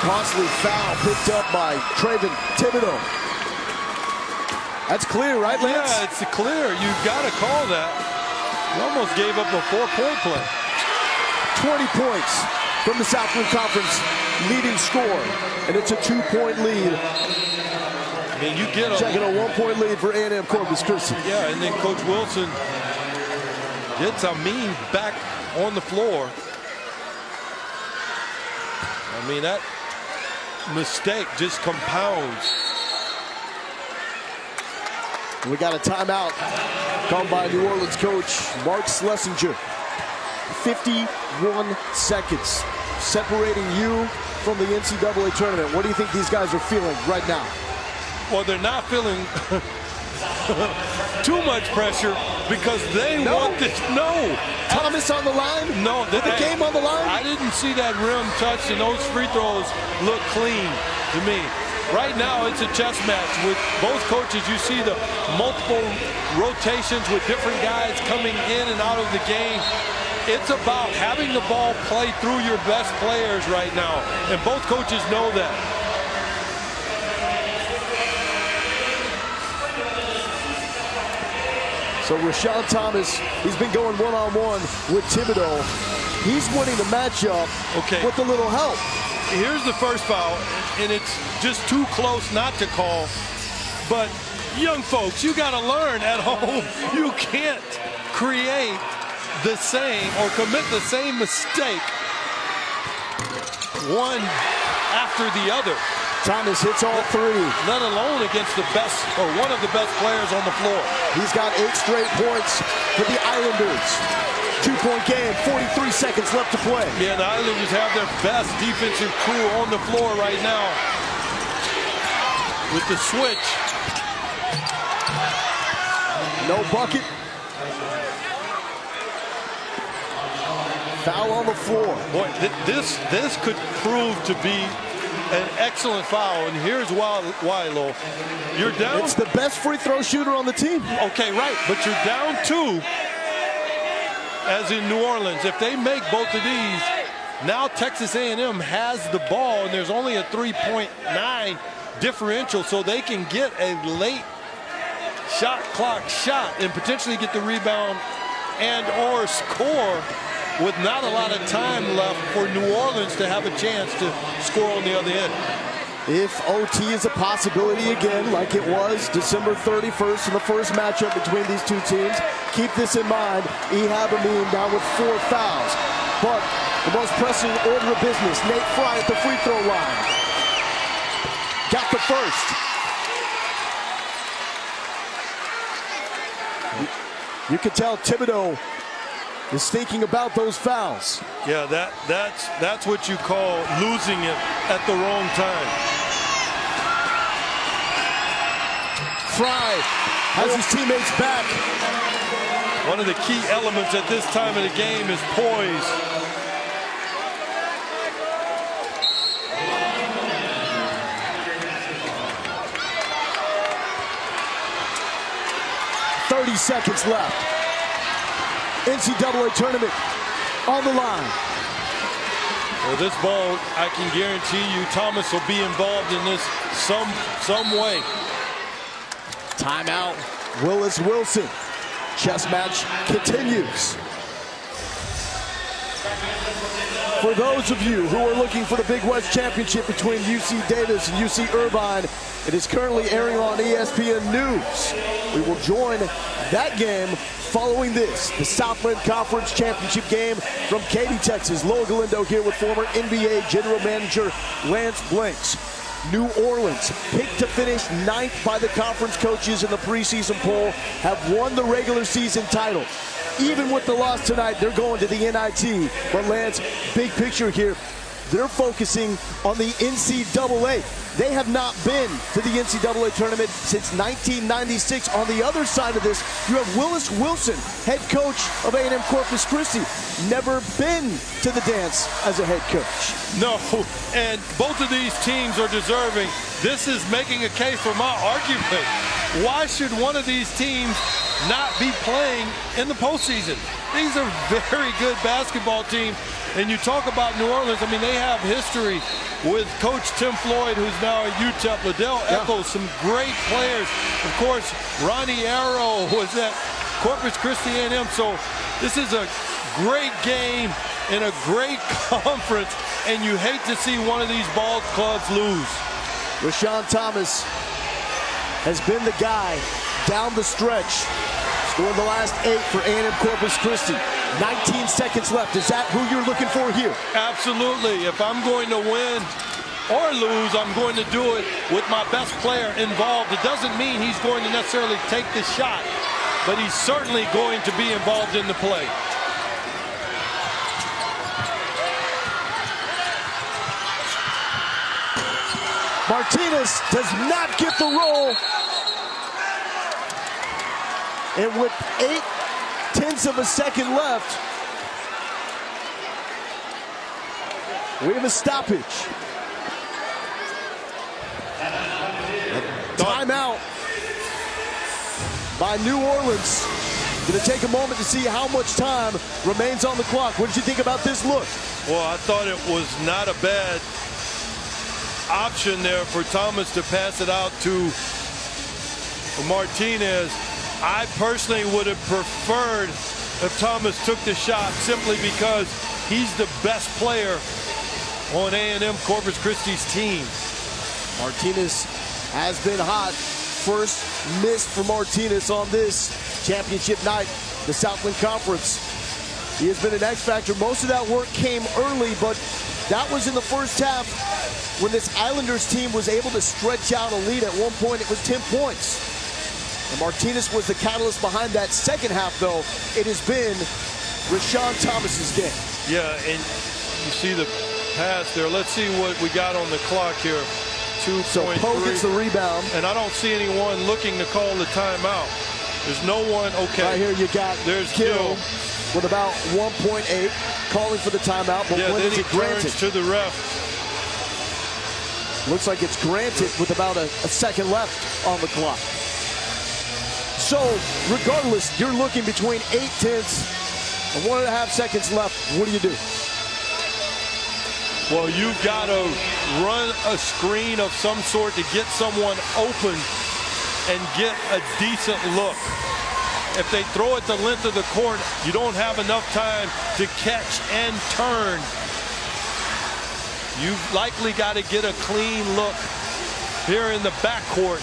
Costly foul picked up by Traven Thibodeau. That's clear, right, Lance? Yeah, it's clear. You got to call that. You almost gave up a 4-point play. 20 points from the Southland Conference leading scorer, and it's a 2-point lead. I mean, you get checking a 1-point lead for A&M Corpus Christi. Yeah, and then Coach Wilson gets Amin back on the floor. I mean, that mistake just compounds. We got a timeout called by New Orleans coach Mark Schlesinger. 51 seconds separating you from the NCAA tournament. What do you think these guys are feeling right now? Well, they're not feeling too much pressure because they want this. No. Thomas on the line? No. With the game on the line? I didn't see that rim touched, and those free throws look clean to me. Right now, it's a chess match with both coaches. You see the multiple rotations with different guys coming in and out of the game. It's about having the ball play through your best players right now, and both coaches know that. So Rashawn Thomas, he's been going one-on-one with Thibodeau. He's winning the matchup with a little help. Here's the first foul, and it's just too close not to call. But young folks, you got to learn at home. You can't create the same or commit the same mistake one after the other. Thomas hits all three. Let alone against the best or one of the best players on the floor. He's got 8 straight points for the Islanders. 2-point game, 43 seconds left to play. Yeah, the Islanders have their best defensive crew on the floor right now. With the switch. No bucket. Foul on the floor. Boy, this could prove to be an excellent foul, and here's why, Lo. You're down. It's the best free throw shooter on the team. Okay, right, but you're down 2, as in New Orleans. If they make both of these, now Texas A&M has the ball, and there's only a 3.9 differential, so they can get a late shot clock shot and potentially get the rebound and or score with not a lot of time left for New Orleans to have a chance to score on the other end. If OT is a possibility again, like it was December 31st in the first matchup between these two teams, keep this in mind. Ehab Amin down with 4 fouls. But the most pressing order of business, Nate Fry at the free throw line. Got the first. You can tell Thibodeau is thinking about those fouls. Yeah, that's what you call losing it at the wrong time. Fry has his teammates back. One of the key elements at this time of the game is poise. .30 seconds left. NCAA tournament on the line. Well, this ball, I can guarantee you, Thomas will be involved in this some way. Timeout. Willis Wilson. Chess match continues. For those of you who are looking for the Big West Championship between UC Davis and UC Irvine, it is currently airing on ESPN News. We will join that game following this, the Southland Conference Championship game from Katy, Texas. Loa Galindo here with former NBA General Manager Lance Blanks. New Orleans, picked to finish 9th by the conference coaches in the preseason poll, have won the regular season title. Even with the loss tonight, they're going to the NIT. But Lance, big picture here, they're focusing on the NCAA. They have not been to the NCAA tournament since 1996. On the other side of this, you have Willis Wilson, head coach of A&M Corpus Christi. Never been to the dance as a head coach. No, and both of these teams are deserving. This is making a case for my argument. Why should one of these teams not be playing in the postseason? These are very good basketball teams. And you talk about New Orleans, I mean, they have history with Coach Tim Floyd, who's now at UTEP. Liddell Echols, some great players. Of course, Ronnie Arrow was at Corpus Christi A&M. So this is a great game in a great conference, and you hate to see one of these ball clubs lose. Rashawn Thomas has been the guy down the stretch, scored the last 8 for A&M Corpus Christi. 19 seconds left. Is that who you're looking for here? Absolutely. If I'm going to win or lose, I'm going to do it with my best player involved. It doesn't mean he's going to necessarily take the shot, but he's certainly going to be involved in the play. Martinez does not get the roll. And with 0.8 of a second left, we have a stoppage. Timeout by New Orleans. Going to take a moment to see how much time remains on the clock. What did you think about this look? Well, I thought it was not a bad option there for Thomas to pass it out to Martinez. I personally would have preferred if Thomas took the shot simply because he's the best player on A&M Corpus Christi's team. Martinez has been hot. First miss for Martinez on this championship night, the Southland Conference. He has been an X factor. Most of that work came early, but that was in the first half when this Islanders team was able to stretch out a lead. At one point, it was 10 points. And Martinez was the catalyst behind that second half, though. It has been Rashawn Thomas's game. Yeah, and you see the pass there. Let's see what we got on the clock here. 2.3. So Poe gets the rebound. And I don't see anyone looking to call the timeout. There's no one. Okay. Right here you got Gill with about 1.8 calling for the timeout, but when is it granted? To the ref. Looks like it's granted with about a second left on the clock. So regardless, you're looking between 8/10 and 1.5 seconds left. What do you do? Well, you've got to run a screen of some sort to get someone open and get a decent look. If they throw it the length of the court, you don't have enough time to catch and turn. You've likely got to get a clean look here in the backcourt.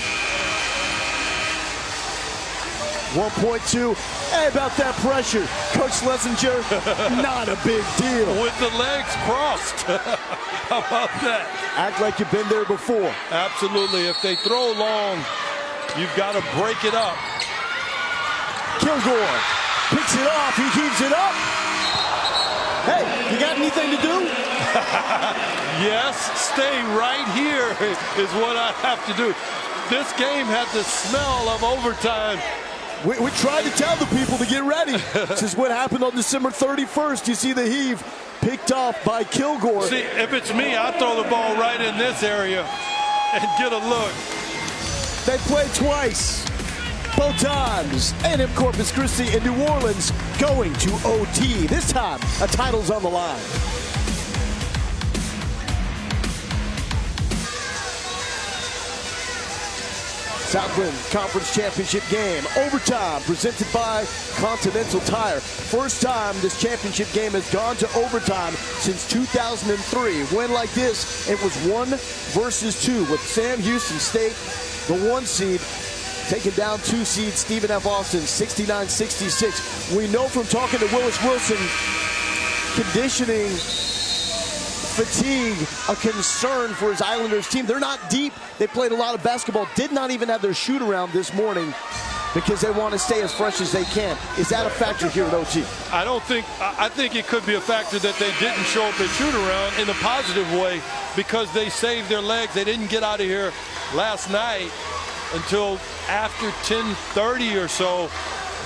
1.2. Hey, about that pressure, Coach Schlesinger, not a big deal. With the legs crossed. How about that? Act like you've been there before. Absolutely. If they throw long, you've got to break it up. Kilgore picks it off. He keeps it up. Hey, you got anything to do? Yes, stay right here is what I have to do. This game had the smell of overtime. We tried to tell the people to get ready. This is what happened on December 31st. You see the heave picked off by Kilgore. See, if it's me, I'd throw the ball right in this area and get a look. They played twice. Both times, A&M Corpus Christi and New Orleans going to OT. This time, a title's on the line. Southland Conference Championship game. Overtime presented by Continental Tire. First time this championship game has gone to overtime since 2003. Win like this, it was 1 versus 2 with Sam Houston State, the 1 seed, taking down 2 seed Stephen F. Austin, 69-66. We know from talking to Willis Wilson, conditioning, fatigue, a concern for his Islanders team. They're not deep. They played a lot of basketball, did not even have their shoot around this morning because they want to stay as fresh as they can. Is that a factor here at OT? I think it could be a factor that they didn't show up at shoot around in a positive way because they saved their legs. They didn't get out of here last night until after 10:30 or so.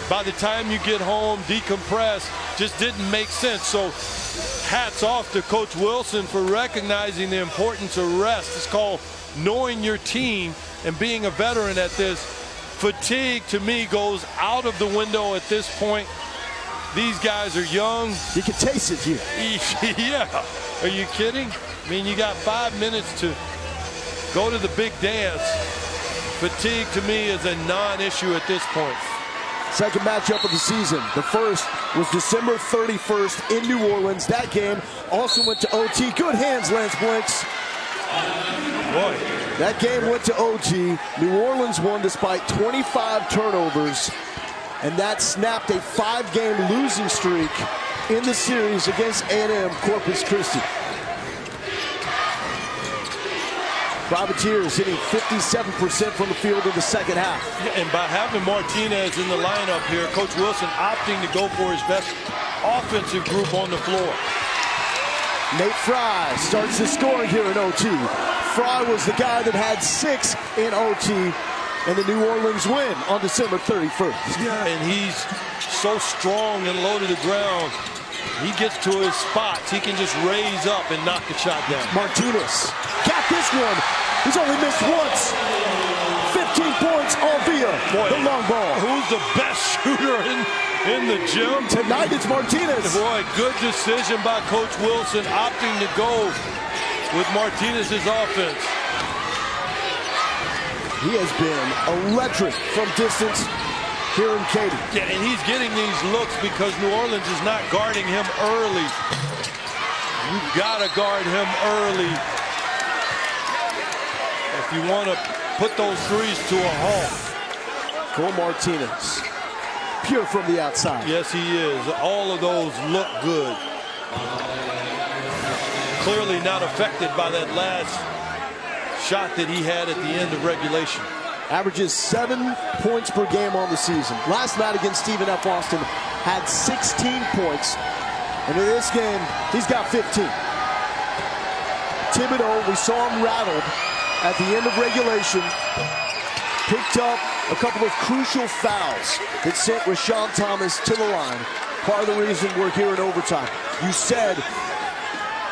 By the time you get home, decompress, just didn't make sense. So hats off to Coach Wilson for recognizing the importance of rest. It's called knowing your team and being a veteran at this. Fatigue, to me, goes out of the window at this point. These guys are young. You can taste it here. Yeah. Are you kidding? I mean, you got 5 minutes to go to the big dance. Fatigue, to me, is a non-issue at this point. Second matchup of the season. The first was December 31st in New Orleans. That game also went to OT. Good hands, Lance Blanks. Boy. That game went to OT. New Orleans won despite 25 turnovers. And that snapped a 5-game losing streak in the series against A&M Corpus Christi. Privateers hitting 57% from the field in the second half. And by having Martinez in the lineup here, Coach Wilson opting to go for his best offensive group on the floor. Nate Fry starts the scoring here in OT. Fry was the guy that had 6 in OT, and the New Orleans win on December 31st. Yeah, and he's so strong and low to the ground. He gets to his spots. He can just raise up and knock the shot down. Martinez got this one. He's only missed once. 15 points all via the long ball. Who's the best shooter in in the gym. Tonight it's Martinez. Boy, good decision by Coach Wilson, opting to go with Martinez's offense. He has been electric from distance here in Katy. Yeah, and he's getting these looks because New Orleans is not guarding him early. You've got to guard him early if you want to put those threes to a halt. Cole Martinez, pure from the outside. Yes, he is. All of those look good. Clearly not affected by that last shot that he had at the end of regulation. Averages 7 points per game on the season. Last night against Stephen F. Austin, had 16 points. And in this game, he's got 15. Thibodeau, we saw him rattled at the end of regulation. Picked up a couple of crucial fouls that sent Rashawn Thomas to the line. Part of the reason we're here in overtime. You said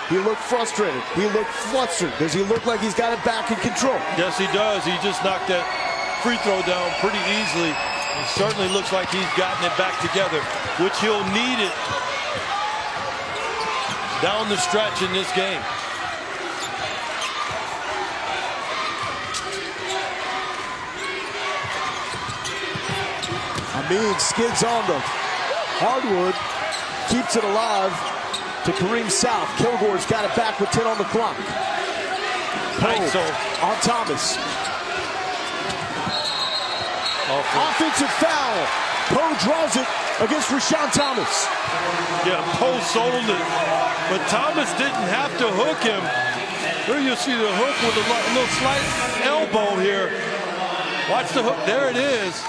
he looked frustrated. He looked flustered. Does he look like he's got it back in control? Yes, he does. He just knocked that free throw down pretty easily. It certainly looks like he's gotten it back together, which he'll need it down the stretch in this game. Amin skids on the hardwood, keeps it alive to Kareem South. Kilgore's got it back with 10 on the clock. Nice on Thomas. Offensive foul. Poe draws it against Rashawn Thomas. Yeah, Poe sold it, but Thomas didn't have to hook him. Here you see the hook with a little slight elbow here. Watch the hook. There it is.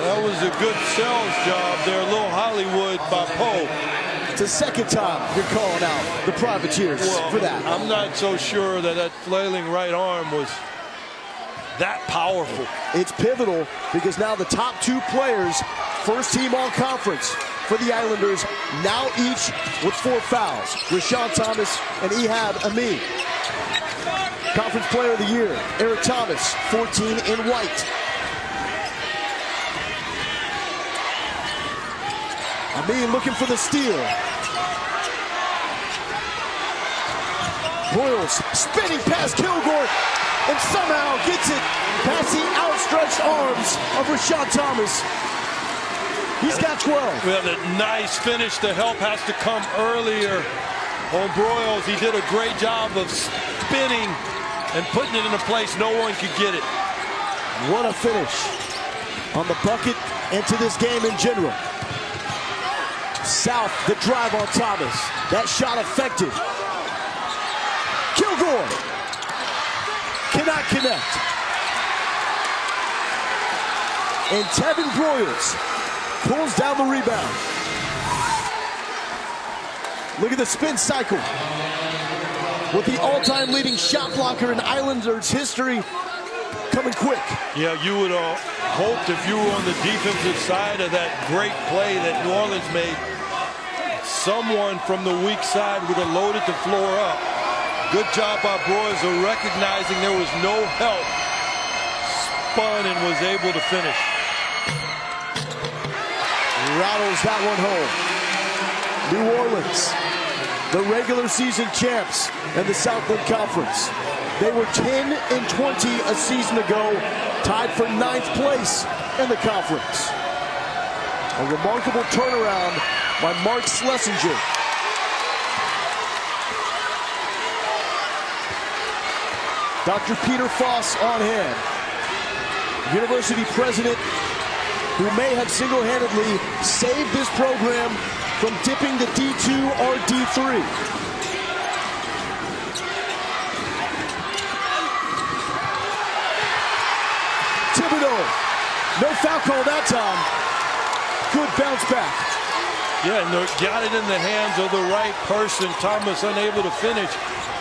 That was a good sales job there, a little Hollywood by Poe. It's the second time you're calling out the Privateers for that. I'm not so sure that flailing right arm was that powerful. It's pivotal because now the top two players, first team all conference for the Islanders, now each with 4 fouls. Rashawn Thomas and Ehab Amin. Conference player of the year, Eric Thomas, 14 in white. Amin looking for the steal. Royals spinning past Kilgore and somehow gets it past the outstretched arms of Rashawn Thomas. He's got 12. Well, that nice finish. The help has to come earlier on Broyles. He did a great job of spinning and putting it in a place no one could get it. What a finish on the bucket and to this game in general. South, the drive on Thomas. That shot effective. Kilgore cannot connect. And Tevin Broyles pulls down the rebound. Look at the spin cycle. With the all-time leading shot blocker in Islanders history coming quick. Yeah, you would have hoped if you were on the defensive side of that great play that New Orleans made, someone from the weak side would have loaded the floor up. Good job by Broyles of recognizing there was no help. Spun and was able to finish. Rattles that one home. New Orleans, the regular season champs in the Southland Conference. They were 10 and 20 a season ago, tied for 9th place in the conference. A remarkable turnaround by Mark Schlesinger. Dr. Peter Foss on hand, university president who may have single-handedly saved this program from dipping to D2 or D3. Thibodeau, no foul call that time. Good bounce back. Yeah, and got it in the hands of the right person. Thomas unable to finish.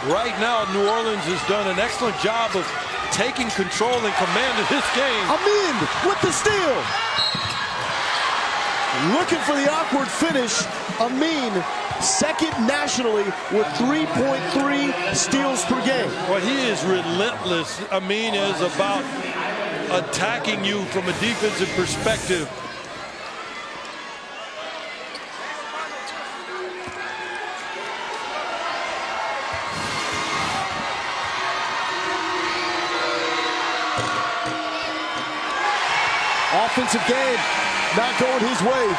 Right now, New Orleans has done an excellent job of taking control and command of this game. Amin with the steal. Looking for the awkward finish. Amin, second nationally with 3.3 steals per game. Well, he is relentless. Amin is about attacking you from a defensive perspective. Offensive game not going his way.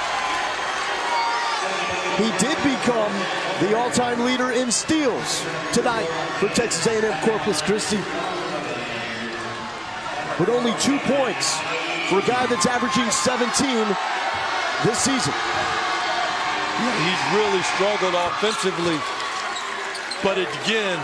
He did become the all-time leader in steals tonight for Texas A&M Corpus Christi. With only 2 points for a guy that's averaging 17 this season. Yeah, he's really struggled offensively, but again,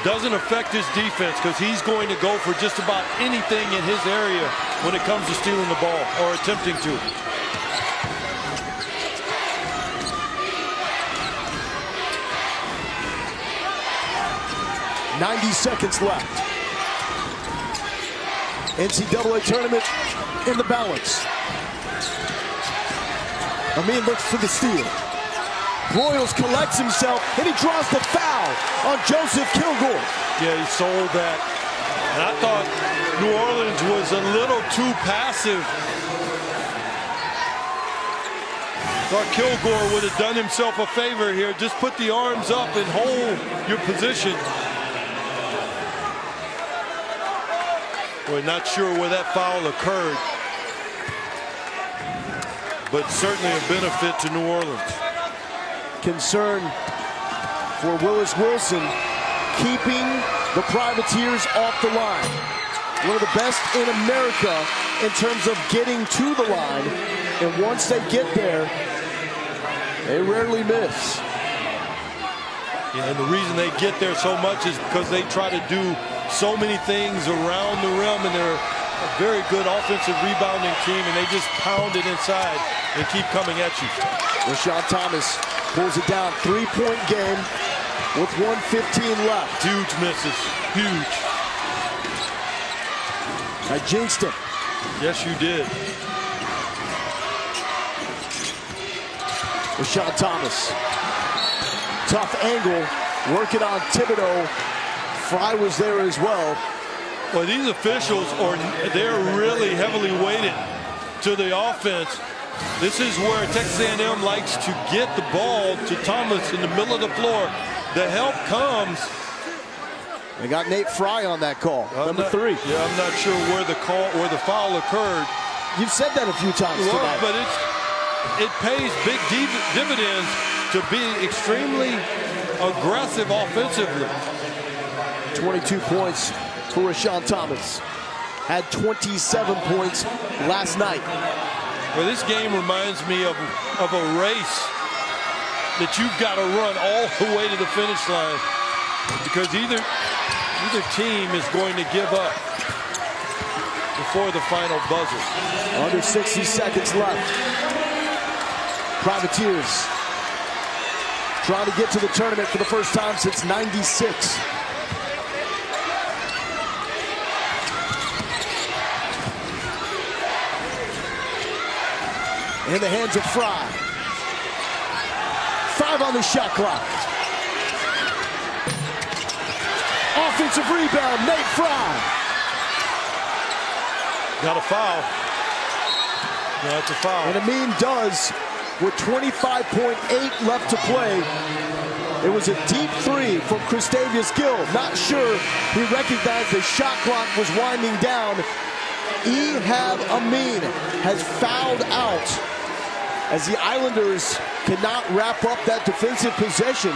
doesn't affect his defense because he's going to go for just about anything in his area when it comes to stealing the ball or attempting to. .90 seconds left. NCAA tournament in the balance. Amin looks for the steal. Broyles collects himself, and he draws the foul on Joseph Kilgore. Yeah, he sold that. And I thought New Orleans was a little too passive. Thought Kilgore would have done himself a favor here. Just put the arms up and hold your position. We're not sure where that foul occurred, but certainly a benefit to New Orleans. Concern for Willis Wilson keeping the Privateers off the line. One of the best in America in terms of getting to the line, and once they get there, they rarely miss. Yeah, and the reason they get there so much is because they try to do so many things around the rim, and they're a very good offensive rebounding team, and they just pound it inside and keep coming at you. Rashawn Thomas pulls it down. 3-point game with 1:15 left. Huge misses. Huge. I jinxed him. Yes, you did. Rashawn Thomas. Tough angle. Working on Thibodeau. Fry was there as well. Well, these officials they're really heavily weighted to the offense. This is where Texas A&M likes to get the ball to Thomas in the middle of the floor. The help comes. They got Nate Fry on that call, number 3. Yeah, I'm not sure where the foul occurred. You've said that a few times tonight. But it pays big dividends to be extremely aggressive offensively. 22 points for Rashawn Thomas. Had 27 points last night. Well, this game reminds me of a race that you've got to run all the way to the finish line, because either team is going to give up before the final buzzer. Under 60 seconds left. Privateers trying to get to the tournament for the first time since '96. In the hands of Fry. 5 on the shot clock. Offensive rebound, Nate Fry. Got a foul. That's a foul. And Amin does with 25.8 left to play. It was a deep 3 from Christavius Gill. Not sure he recognized the shot clock was winding down. Ehab Amin has fouled out as the Islanders cannot wrap up that defensive possession.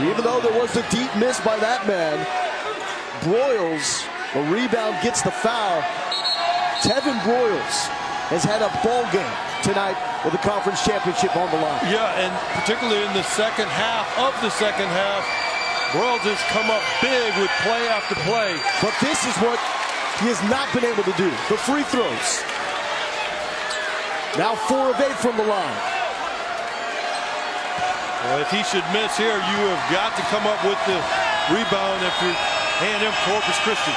Even though there was a deep miss by that man, Broyles, the rebound, gets the foul. Tevin Broyles has had a ball game tonight with the conference championship on the line. Yeah, and particularly in the second half Broyles has come up big with play after play. But this is what he has not been able to do, the free throws. Now 4 of 8 from the line. Well, if he should miss here, you have got to come up with the rebound if you're A&M Corpus Christi.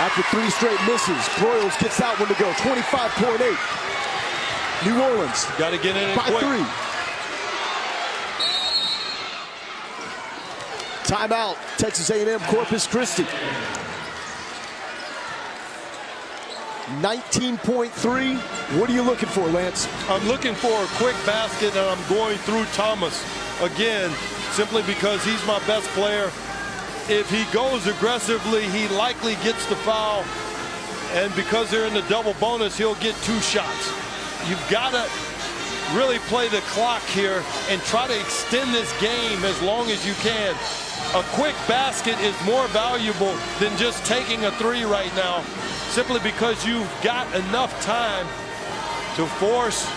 After 3 straight misses, Broyles gets that one to go. 25.8. New Orleans got to get in it by quick. 3. Timeout, Texas A&M Corpus Christi. 19.3. What are you looking for, Lance? I'm looking for a quick basket, and I'm going through Thomas again, simply because he's my best player. If he goes aggressively, he likely gets the foul. And because they're in the double bonus, he'll get 2 shots. You've got to really play the clock here and try to extend this game as long as you can. A quick basket is more valuable than just taking a 3 right now, simply because you've got enough time to force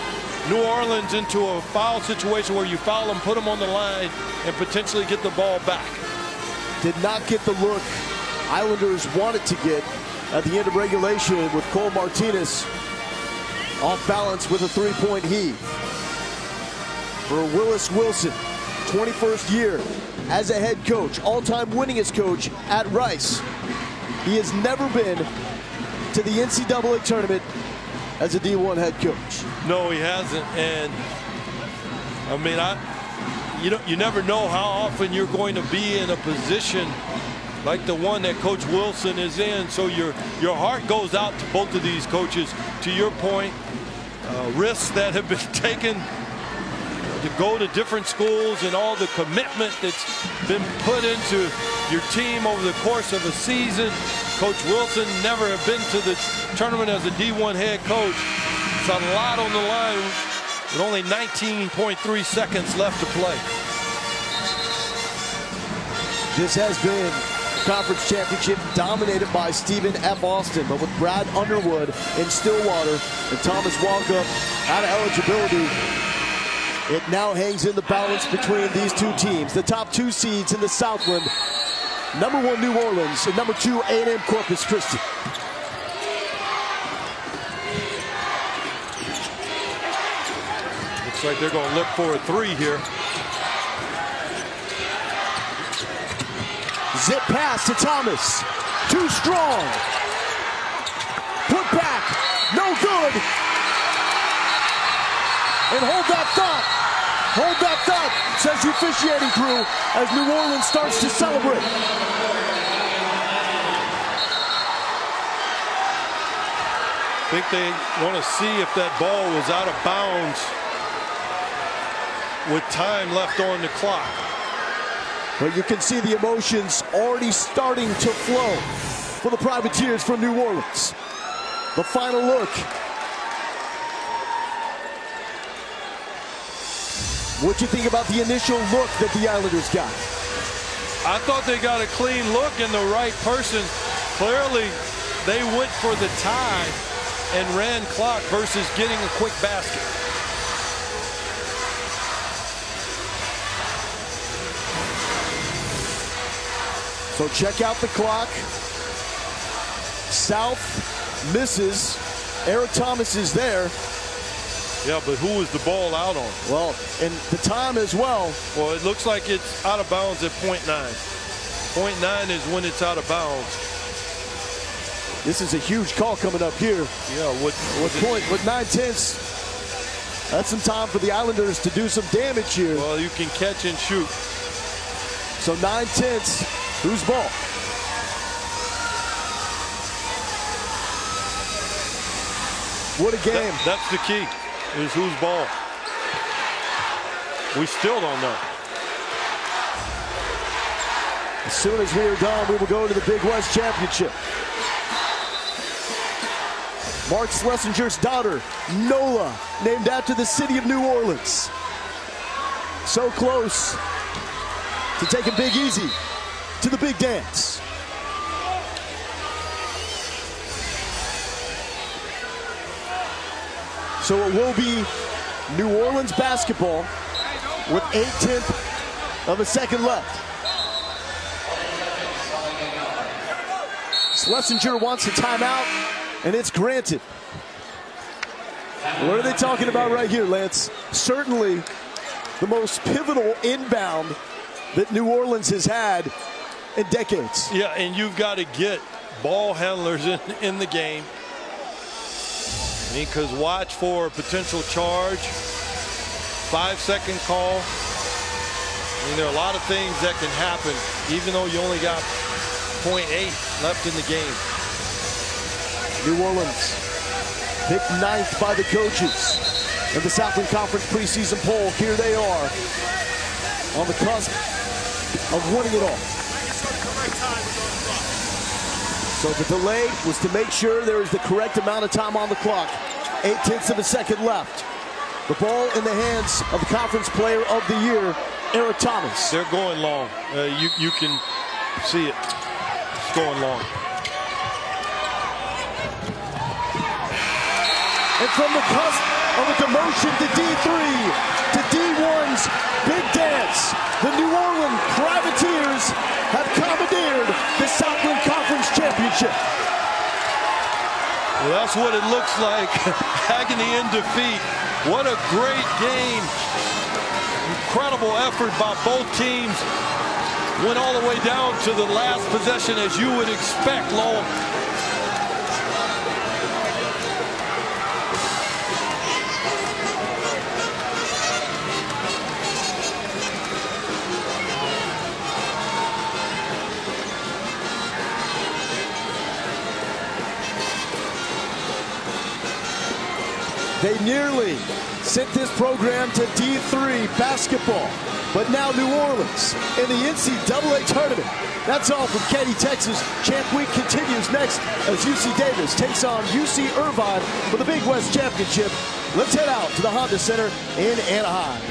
New Orleans into a foul situation where you foul them, put them on the line, and potentially get the ball back. Did not get the look Islanders wanted to get at the end of regulation, with Cole Martinez off balance with a 3-point heave. For Willis Wilson, 21st year as a head coach, all-time winningest coach at Rice. He has never been to the NCAA tournament as a D1 head coach. No, he hasn't. And I mean, you never know how often you're going to be in a position like the one that Coach Wilson is in. So your heart goes out to both of these coaches. To your point, risks that have been taken to go to different schools and all the commitment that's been put into your team over the course of a season. Coach Wilson never have been to the tournament as a D1 head coach. It's a lot on the line with only 19.3 seconds left to play. This has been Conference Championship dominated by Stephen F. Austin, but with Brad Underwood in Stillwater and Thomas Walkup out of eligibility, it now hangs in the balance between these two teams. The top 2 seeds in the Southland, number 1 New Orleans and number 2 A&M Corpus Christi. Looks like they're going to look for a 3 here. Zip pass to Thomas. Too strong. Put back. No good. And hold that thought. Hold that thought, says the officiating crew as New Orleans starts to celebrate. I think they want to see if that ball was out of bounds with time left on the clock. But you can see the emotions already starting to flow for the Privateers from New Orleans. The final look. What'd you think about the initial look that the Islanders got? I thought they got a clean look and the right person. Clearly, they went for the tie and ran clock versus getting a quick basket. So check out the clock. South misses. Eric Thomas is there. Yeah, but who was the ball out on? Well, and the time as well. Well, it looks like it's out of bounds at .9. .9 is when it's out of bounds. This is a huge call coming up here. Yeah, with 9/10. That's some time for the Islanders to do some damage here. Well, you can catch and shoot. So 9/10. Whose ball? What a game. That's the key, is whose ball. We still don't know. As soon as we are done, we will go to the Big West Championship. Mark Schlesinger's daughter, Nola, named after the city of New Orleans. So close to taking Big Easy to the big dance. So it will be New Orleans basketball with 1/10 of a second left. Schlesinger wants a timeout, and it's granted. What are they talking about right here, Lance? Certainly the most pivotal inbound that New Orleans has had in decades. Yeah, and you've got to get ball handlers in the game. Because watch for a potential charge, 5-second call. I mean, there are a lot of things that can happen even though you only got 0.8 left in the game. New Orleans picked 9th by the coaches in the Southland Conference preseason poll. Here they are on the cusp of winning it all. So the delay was to make sure there is the correct amount of time on the clock. 0.8 of a second left. The ball in the hands of the Conference Player of the Year, Eric Thomas. They're going long. You can see it. It's going long. And from the cusp of a demotion to D3 to D1's big dance, the New Orleans Privateers have commandeered the Southland Conference Championship. Well, that's what it looks like. Agony in defeat. What a great game. Incredible effort by both teams. Went all the way down to the last possession, as you would expect, Lowell. They nearly sent this program to D3 basketball, but now New Orleans in the NCAA tournament. That's all from Katy, Texas. Champ Week continues next as UC Davis takes on UC Irvine for the Big West Championship. Let's head out to the Honda Center in Anaheim.